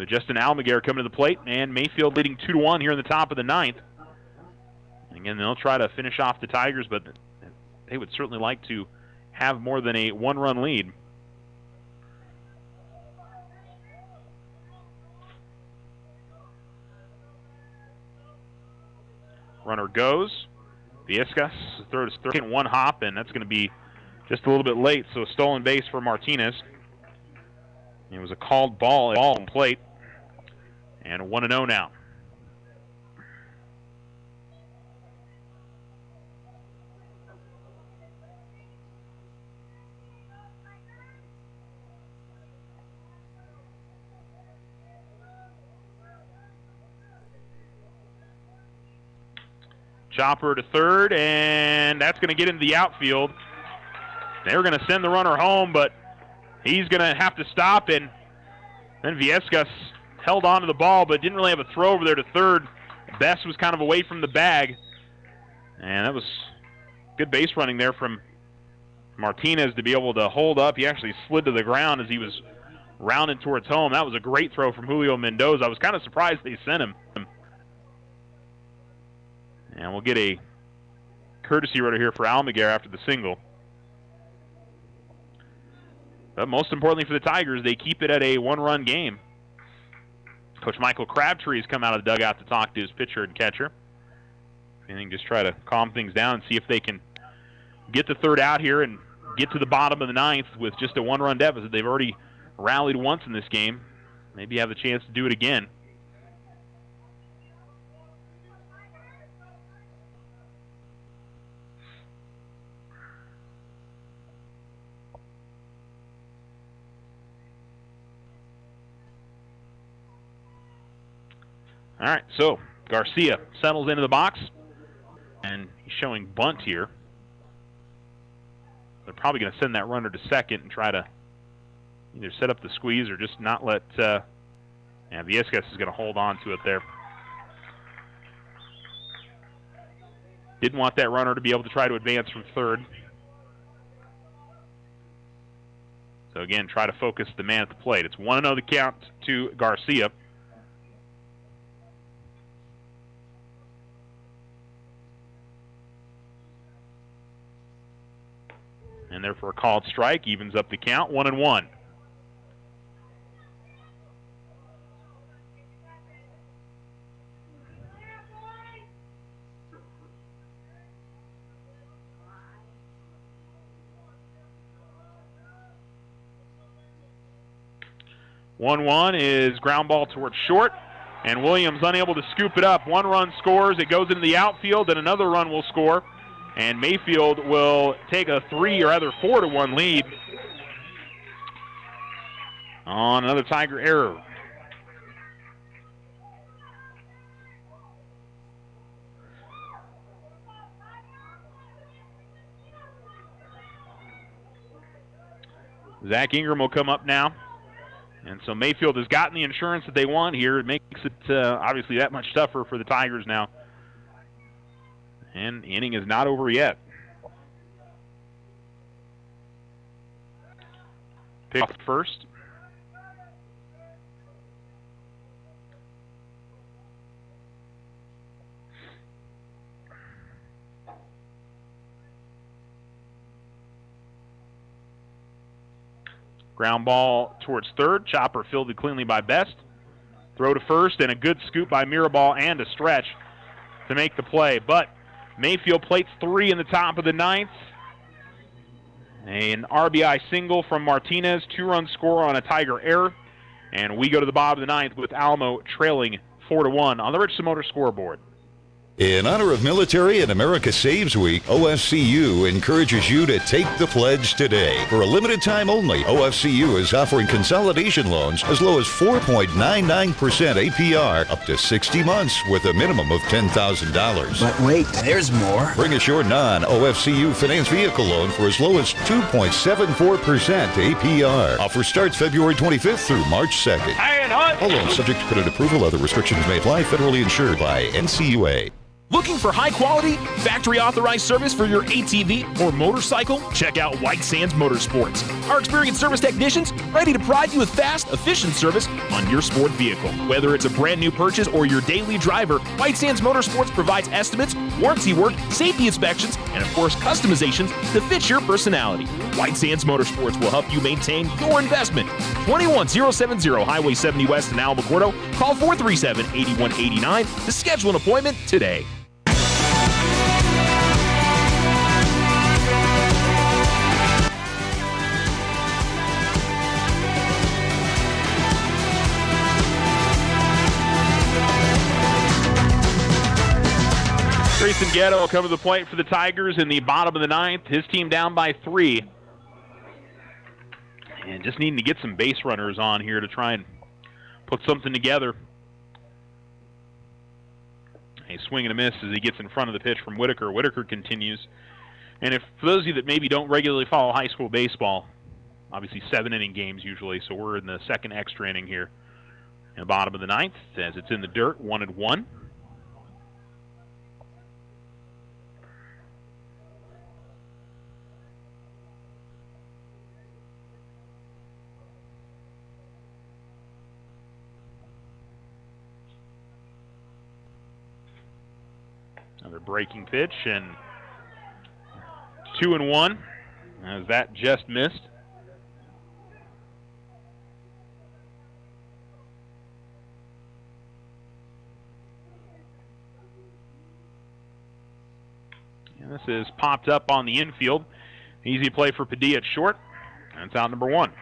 Justin Alamogordo coming to the plate, and Mayfield leading 2-1 here in the top of the ninth. Again, they'll try to finish off the Tigers, but they would certainly like to have more than a one-run lead. Runner goes. Viescas throws third and one hop, and that's going to be just a little bit late, so a stolen base for Martinez. It was a called ball at all plate, and 1-0 now. Chopper to third, and that's going to get into the outfield. They were going to send the runner home, but he's going to have to stop, and then Viescas held on to the ball, but didn't really have a throw over there to third. Best was kind of away from the bag, and that was good base running there from Martinez to be able to hold up. He actually slid to the ground as he was rounding towards home. That was a great throw from Julio Mendoza. I was kind of surprised they sent him. And we'll get a courtesy runner here for Alamogordo after the single. But most importantly for the Tigers, they keep it at a one-run game. Coach Michael Crabtree has come out of the dugout to talk to his pitcher and catcher. I think just try to calm things down and see if they can get the third out here and get to the bottom of the ninth with just a one-run deficit. They've already rallied once in this game. Maybe have a chance to do it again. All right, so Garcia settles into the box, and he's showing bunt here. They're probably going to send that runner to second and try to either set up the squeeze or just not let Viescas is going to hold on to it there. Didn't want that runner to be able to try to advance from third. So again, try to focus the man at the plate. It's 1-0 the count to Garcia. And therefore a called strike evens up the count, 1-1. One is ground ball towards short, and Williams unable to scoop it up. One run scores, it goes into the outfield, and another run will score. And Mayfield will take a 4-1 lead on another Tiger error. Zach Ingram will come up now. And so Mayfield has gotten the insurance that they want here. It makes it obviously that much tougher for the Tigers now. And the inning is not over yet. Pick off first. Ground ball towards third. Chopper fielded cleanly by Best. Throw to first and a good scoop by Mirabal and a stretch to make the play. But Mayfield plates 3 in the top of the ninth. An RBI single from Martinez, 2-run score on a Tiger error. And we go to the bottom of the ninth with Alamo trailing 4-1 on the Richland Motor scoreboard. In honor of Military and America Saves Week, OFCU encourages you to take the pledge today. For a limited time only, OFCU is offering consolidation loans as low as 4.99% APR up to 60 months with a minimum of $10,000. But wait, there's more. Bring us your non-OFCU finance vehicle loan for as low as 2.74% APR. Offer starts February 25th through March 2nd. All loans subject to credit approval. Other restrictions may apply. Federally insured by NCUA. Looking for high-quality, factory-authorized service for your ATV or motorcycle? Check out White Sands Motorsports. Our experienced service technicians ready to provide you with fast, efficient service on your sport vehicle. Whether it's a brand new purchase or your daily driver, White Sands Motorsports provides estimates, warranty work, safety inspections, and of course customizations to fit your personality. White Sands Motorsports will help you maintain your investment. 21070 Highway 70 West in Alamogordo. Call 437-8189 to schedule an appointment today. Grayson Ghetto will come to the plate for the Tigers in the bottom of the ninth. His team down by 3. And just needing to get some base runners on here to try and put something together. A swing and a miss as he gets in front of the pitch from Whitaker. Whitaker continues. And if for those of you that maybe don't regularly follow high school baseball, obviously 7-inning games usually, so we're in the second extra inning here in the bottom of the ninth as it's in the dirt, 1-1. Another breaking pitch, and 2-1 as that just missed. And this is popped up on the infield. Easy play for Padilla at short. That's out number 1.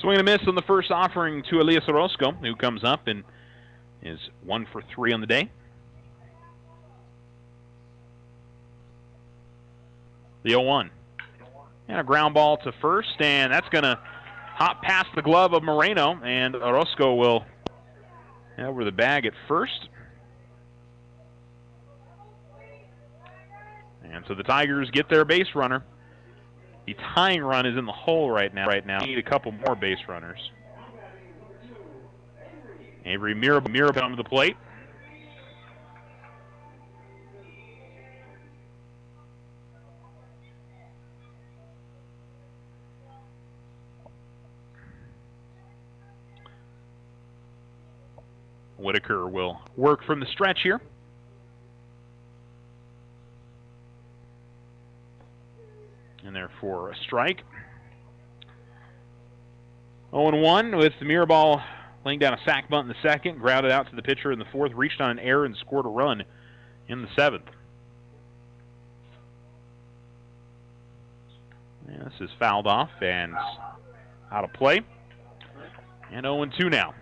Swing and a miss on the first offering to Elias Orozco, who comes up and is 1 for 3 on the day. The 0-1. And a ground ball to first, and that's going to hop past the glove of Moreno, and Orozco will head over the bag at first. And so the Tigers get their base runner. The tying run is in the hole right now. They need a couple more base runners. Avery Mirabal to the plate. Whitaker will work from the stretch here. And therefore a strike. 0-1 with Mirabal laying down a sac bunt in the second, grounded out to the pitcher in the fourth, reached on an error and scored a run in the seventh. And this is fouled off and out of play. And 0-2 now.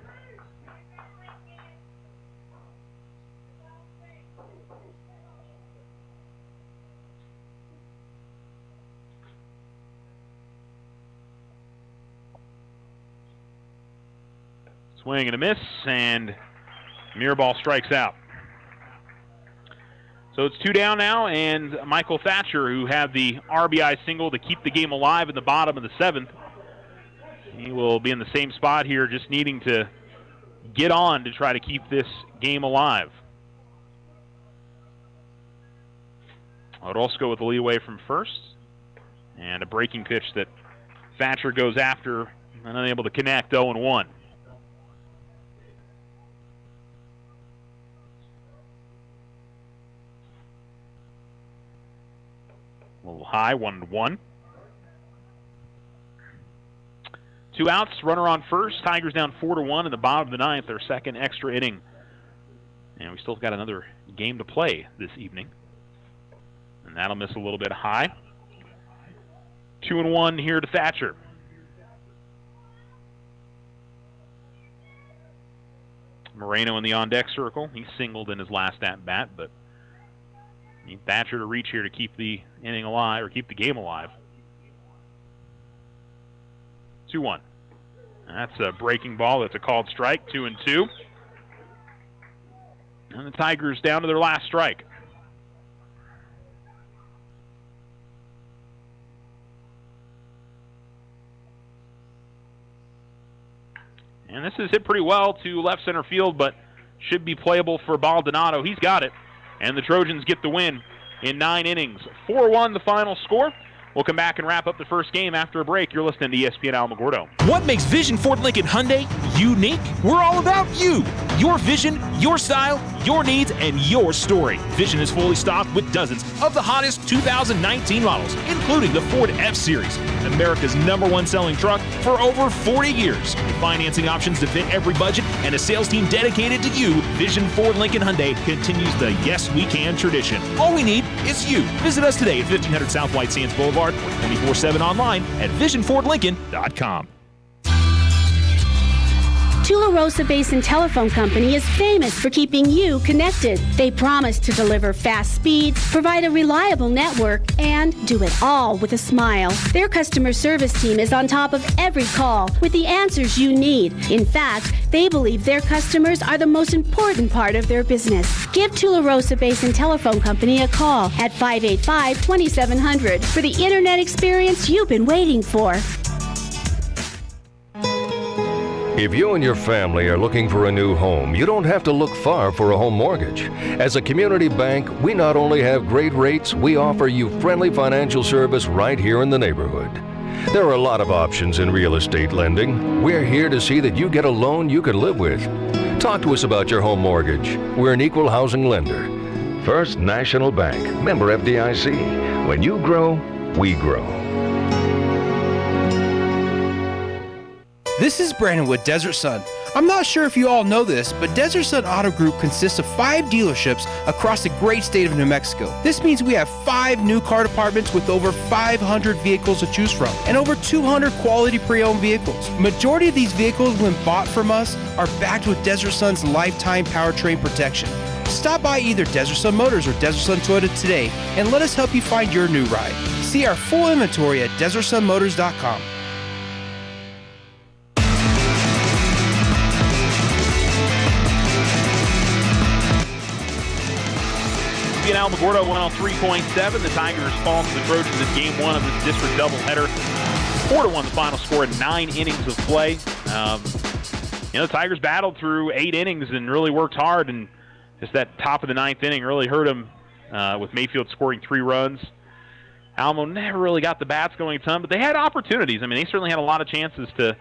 Swing and a miss, and Mirabal strikes out. So it's 2 down now, and Michael Thatcher, who had the RBI single to keep the game alive in the bottom of the 7th. He will be in the same spot here, just needing to get on to try to keep this game alive. Orozco with the leeway from first, and a breaking pitch that Thatcher goes after and unable to connect. 0-1. A little high, 1-1. 2 outs, runner on first. Tigers down 4-1 in the bottom of the ninth, their second extra inning. And we still got another game to play this evening. And that'll miss a little bit high. 2-1 here to Thatcher. Moreno in the on-deck circle. He singled in his last at-bat, but need Thatcher to reach here to keep the inning alive, or keep the game alive. 2-1. That's a breaking ball. That's a called strike. 2-2. And the Tigers down to their last strike. And this is hit pretty well to left center field, but should be playable for Baldonado. He's got it. And the Trojans get the win in 9 innings. 4-1 the final score. We'll come back and wrap up the first game after a break. You're listening to ESPN Alamogordo. What makes Vision Ford Lincoln Hyundai unique? We're all about you. Your vision, your style, your needs, and your story. Vision is fully stocked with dozens of the hottest 2019 models, including the Ford F-Series, America's #1 selling truck for over 40 years. With financing options to fit every budget and a sales team dedicated to you, Vision Ford Lincoln Hyundai continues the Yes We Can tradition. All we need is you. Visit us today at 1500 South White Sands Boulevard or 24/7 online at visionfordlincoln.com. Tularosa Basin Telephone Company is famous for keeping you connected. They promise to deliver fast speeds, provide a reliable network, and do it all with a smile. Their customer service team is on top of every call with the answers you need. In fact, they believe their customers are the most important part of their business. Give Tularosa Basin Telephone Company a call at 585-2700 for the internet experience you've been waiting for. If you and your family are looking for a new home, you don't have to look far for a home mortgage. As a community bank, we not only have great rates, we offer you friendly financial service right here in the neighborhood. There are a lot of options in real estate lending. We're here to see that you get a loan you can live with. Talk to us about your home mortgage. We're an equal housing lender. First National Bank, member FDIC. When you grow, we grow. This is Brandon with Desert Sun. I'm not sure if you all know this, but Desert Sun Auto Group consists of 5 dealerships across the great state of New Mexico. This means we have 5 new car departments with over 500 vehicles to choose from and over 200 quality pre-owned vehicles. Majority of these vehicles, when bought from us, are backed with Desert Sun's lifetime powertrain protection. Stop by either Desert Sun Motors or Desert Sun Toyota today and let us help you find your new ride. See our full inventory at DesertSunMotors.com. In Alamogordo, 103.7. The Tigers fall to the Trojans in Game 1 of this district doubleheader. 4-1 the final score in 9 innings of play. The Tigers battled through 8 innings and really worked hard, and just that top of the 9th inning really hurt them with Mayfield scoring 3 runs. Alamo never really got the bats going a ton, but they had opportunities. I mean, they certainly had a lot of chances to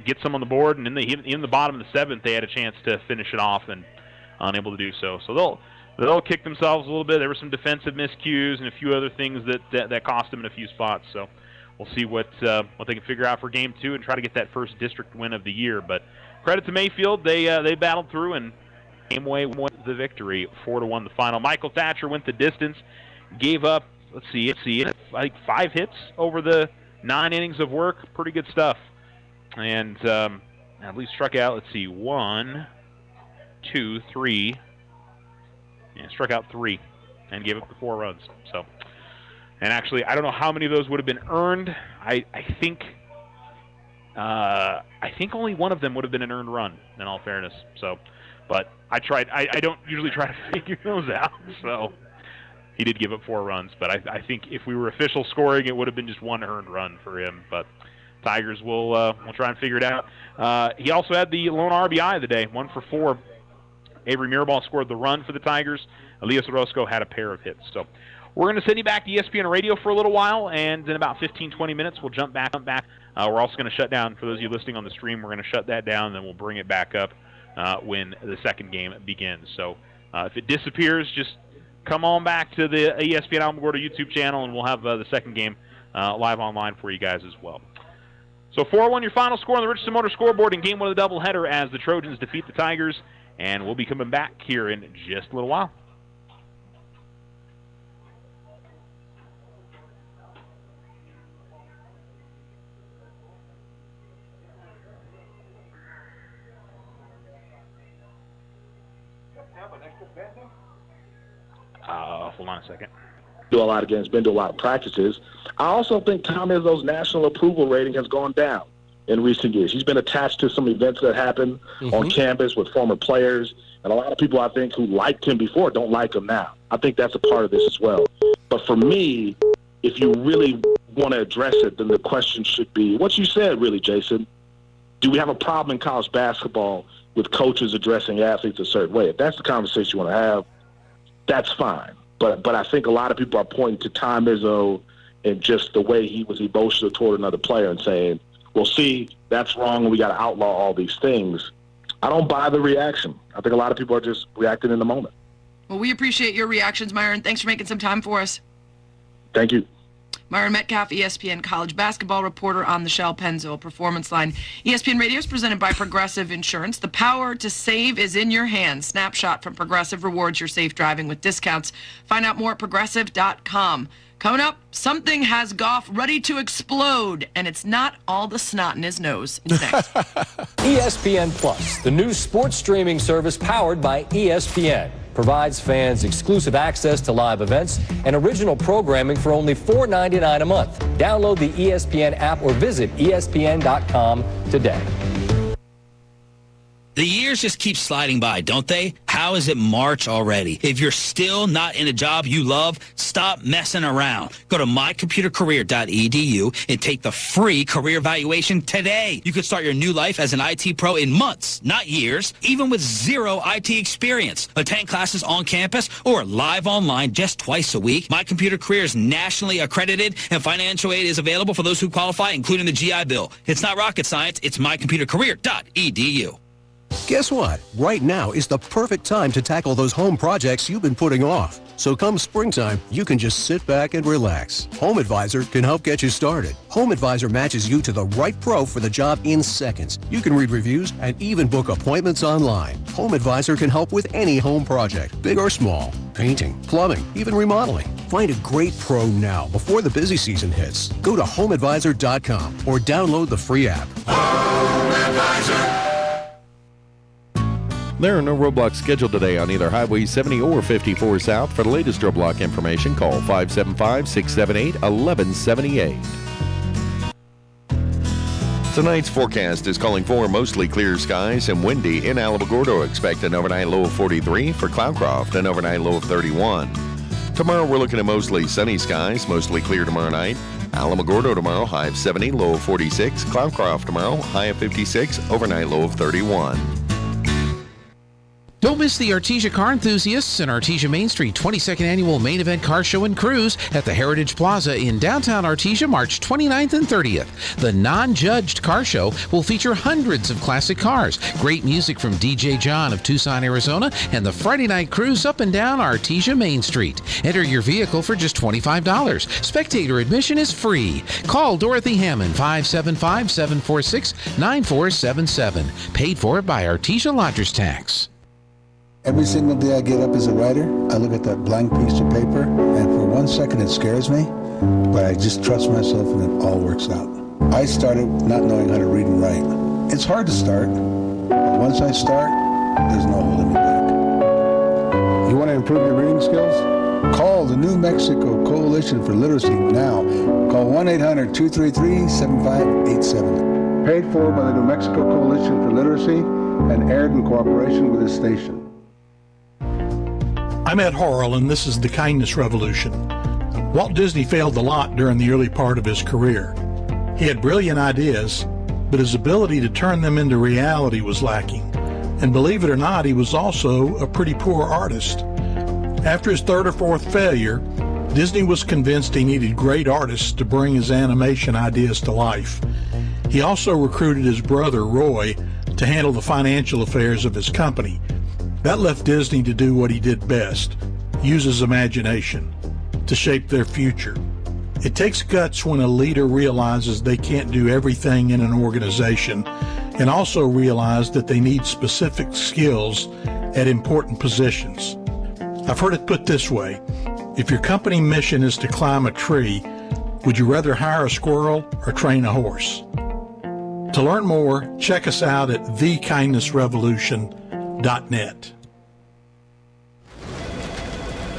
get some on the board, and in the bottom of the 7th, they had a chance to finish it off and unable to do so. So they'll kick themselves a little bit. There were some defensive miscues and a few other things that cost them in a few spots. So we'll see what they can figure out for Game 2 and try to get that first district win of the year. But credit to Mayfield. They battled through and came away with the victory. 4-1 the final. Michael Thatcher went the distance, gave up, I think 5 hits over the 9 innings of work. Pretty good stuff. And at least struck out, 1, 2, 3. Yeah, struck out 3 and gave up the 4 runs. So, and actually, I don't know how many of those would have been earned. I think only one of them would have been an earned run, in all fairness. So, but I tried. I don't usually try to figure those out. So, he did give up 4 runs, but I think if we were official scoring, it would have been just 1 earned run for him. But Tigers will try and figure it out. He also had the lone RBI of the day, 1 for 4. Avery Mirabal scored the run for the Tigers. Elias Orozco had a pair of hits. So we're going to send you back to ESPN Radio for a little while, and in about 15-20 minutes, we'll jump back. We're also going to shut down, for those of you listening on the stream, we're going to shut that down, and then we'll bring it back up when the second game begins. So if it disappears, just come on back to the ESPN Alamogordo YouTube channel, and we'll have the second game live online for you guys as well. So 4-1 your final score on the Richardson Motor scoreboard in game one of the doubleheader as the Trojans defeat the Tigers. And we'll be coming back here in just a little while. Hold on a second. Do a lot of games, been to a lot of practices. I also think Tom Izzo's national approval rating has gone down in recent years. He's been attached to some events that happen on campus with former players, and a lot of people, I think, who liked him before don't like him now. I think that's a part of this as well. But for me, if you really want to address it, then the question should be what you said, really, Jason. Do we have a problem in college basketball with coaches addressing athletes a certain way? If that's the conversation you want to have, that's fine. But I think a lot of people are pointing to Tom Izzo and just the way he was emotional toward another player and saying, well, see, that's wrong and we got to outlaw all these things. I don't buy the reaction. I think a lot of people are just reacting in the moment. Well, we appreciate your reactions, Myron. Thanks for making some time for us. Thank you. Myron Metcalf, ESPN college basketball reporter on the Shell Pennzoil Performance Line. ESPN Radio is presented by Progressive Insurance. The power to save is in your hands. Snapshot from Progressive rewards your safe driving with discounts. Find out more at progressive.com. Coming up, something has Goff ready to explode, and it's not all the snot in his nose. It's next. ESPN Plus, the new sports streaming service powered by ESPN, provides fans exclusive access to live events and original programming for only $4.99 a month. Download the ESPN app or visit ESPN.com today. The years just keep sliding by, don't they? How is it March already? If you're still not in a job you love, stop messing around. Go to mycomputercareer.edu and take the free career evaluation today. You could start your new life as an IT pro in months, not years, even with zero IT experience. Attend classes on campus or live online just twice a week. My Computer Career is nationally accredited, and financial aid is available for those who qualify, including the GI Bill. It's not rocket science. It's mycomputercareer.edu. Guess what? Right now is the perfect time to tackle those home projects you've been putting off. So come springtime, you can just sit back and relax. Home Advisor can help get you started. Home Advisor matches you to the right pro for the job in seconds. You can read reviews and even book appointments online. Home Advisor can help with any home project, big or small. Painting, plumbing, even remodeling. Find a great pro now before the busy season hits. Go to homeadvisor.com or download the free app. Home Advisor. There are no roadblocks scheduled today on either Highway 70 or 54 South. For the latest roadblock information, call 575-678-1178. Tonight's forecast is calling for mostly clear skies and windy in Alamogordo. Expect an overnight low of 43. For Cloudcroft, an overnight low of 31. Tomorrow, we're looking at mostly sunny skies, mostly clear tomorrow night. Alamogordo tomorrow, high of 70, low of 46. Cloudcroft tomorrow, high of 56, overnight low of 31. Don't miss the Artesia Car Enthusiasts and Artesia Main Street 22nd Annual Main Event Car Show and Cruise at the Heritage Plaza in downtown Artesia, March 29th and 30th. The non-judged car show will feature hundreds of classic cars, great music from DJ John of Tucson, Arizona, and the Friday night cruise up and down Artesia Main Street. Enter your vehicle for just $25. Spectator admission is free. Call Dorothy Hammond, 575-746-9477. Paid for by Artesia Lodgers Tax. Every single day I get up as a writer, I look at that blank piece of paper, and for 1 second it scares me, but I just trust myself and it all works out. I started not knowing how to read and write. It's hard to start, but once I start, there's no holding me back. You want to improve your reading skills? Call the New Mexico Coalition for Literacy now. Call 1-800-233-7587. Paid for by the New Mexico Coalition for Literacy and aired in cooperation with this station. I'm Ed Horrell, and this is The Kindness Revolution. Walt Disney failed a lot during the early part of his career. He had brilliant ideas, but his ability to turn them into reality was lacking. And believe it or not, he was also a pretty poor artist. After his third or fourth failure, Disney was convinced he needed great artists to bring his animation ideas to life. He also recruited his brother, Roy, to handle the financial affairs of his company. That left Disney to do what he did best, use his imagination to shape their future. It takes guts when a leader realizes they can't do everything in an organization and also realize that they need specific skills at important positions. I've heard it put this way: if your company mission is to climb a tree, would you rather hire a squirrel or train a horse? To learn more, check us out at thekindnessrevolution.net.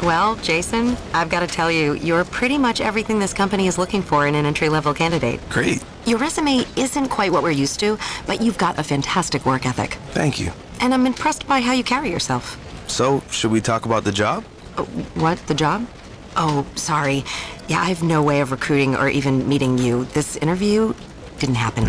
Well, Jason, I've got to tell you, you're pretty much everything this company is looking for in an entry-level candidate. Great. Your resume isn't quite what we're used to, but you've got a fantastic work ethic. Thank you. And I'm impressed by how you carry yourself. So, should we talk about the job? What, the job? Oh, sorry. Yeah, I have no way of recruiting or even meeting you. This interview didn't happen.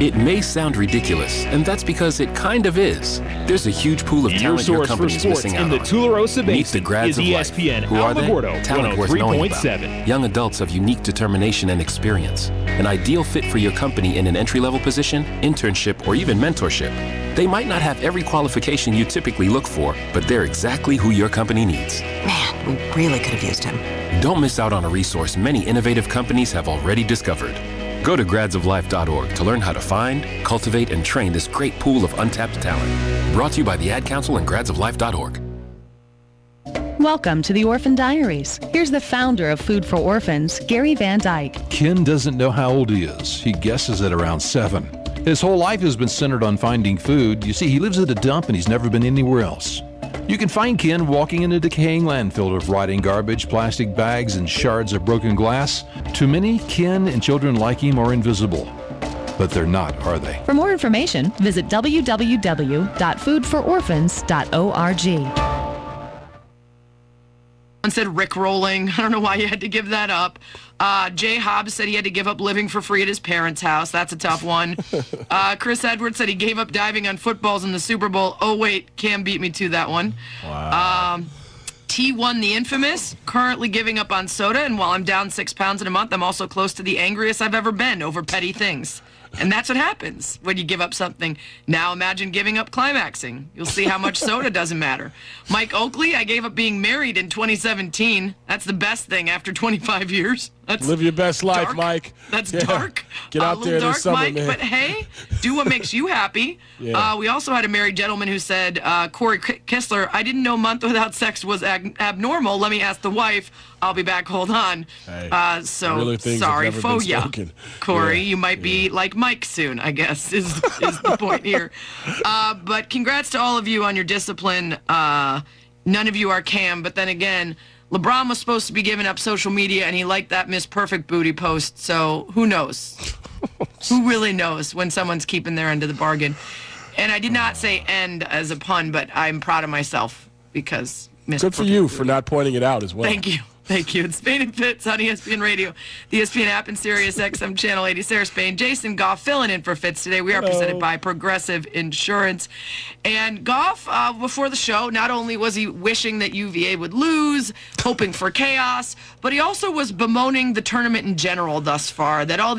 It may sound ridiculous, and that's because it kind of is. There's a huge pool of talent your company is missing out on. In the Tularosa Basin Meet the grads of life. ESPN Who are they? Alamogordo, Talent worth knowing about. 103.7. Young adults of unique determination and experience. An ideal fit for your company in an entry-level position, internship, or even mentorship. They might not have every qualification you typically look for, but they're exactly who your company needs. Man, we really could have used him. Don't miss out on a resource many innovative companies have already discovered. Go to gradsoflife.org to learn how to find, cultivate, and train this great pool of untapped talent. Brought to you by the Ad Council and gradsoflife.org. Welcome to the Orphan Diaries. Here's the founder of Food for Orphans, Gary Van Dyke. Ken doesn't know how old he is. He guesses at around 7. His whole life has been centered on finding food. You see, he lives at a dump and he's never been anywhere else. You can find Ken walking in a decaying landfill of rotting garbage, plastic bags, and shards of broken glass. To many, Ken and children like him are invisible. But they're not, are they? For more information, visit www.foodfororphans.org. One said Rick rolling. I don't know why you had to give that up. Jay Hobbs said he had to give up living for free at his parents' house. That's a tough one. Chris Edwards said he gave up diving on footballs in the Super Bowl. Oh, wait, Cam beat me to that one. Wow. T1 the infamous, currently giving up on soda, and while I'm down 6 pounds in a month, I'm also close to the angriest I've ever been over petty things. And that's what happens when you give up something. Now imagine giving up climaxing. You'll see how much soda doesn't matter. Mike Oakley, I gave up being married in 2017. That's the best thing after 25 years. That's live your best life, dark. Mike. That's dark. Get out there this summer, Mike, man. but hey, do what makes you happy. Yeah. We also had a married gentleman who said, Corey Kistler, I didn't know a month without sex was abnormal. Let me ask the wife. I'll be back. Hold on. Hey, So sorry for ya, Corey. You might be like Mike soon, I guess, is the point here. But congrats to all of you on your discipline. None of you are Cam, but then again, LeBron was supposed to be giving up social media, and he liked that Miss Perfect booty post, so who knows? Who really knows when someone's keeping their end of the bargain? And I did not say end as a pun, but I'm proud of myself because Miss Good for you for not pointing it out as well. Thank you. Thank you. It's Spain and Fitz on ESPN Radio, the ESPN app, and Sirius XM Channel 80. Sarah Spain, Jason Goff filling in for Fitz today. We are presented by Progressive Insurance. And Goff, before the show, not only was he wishing that UVA would lose, hoping for chaos, but he also was bemoaning the tournament in general thus far, that all these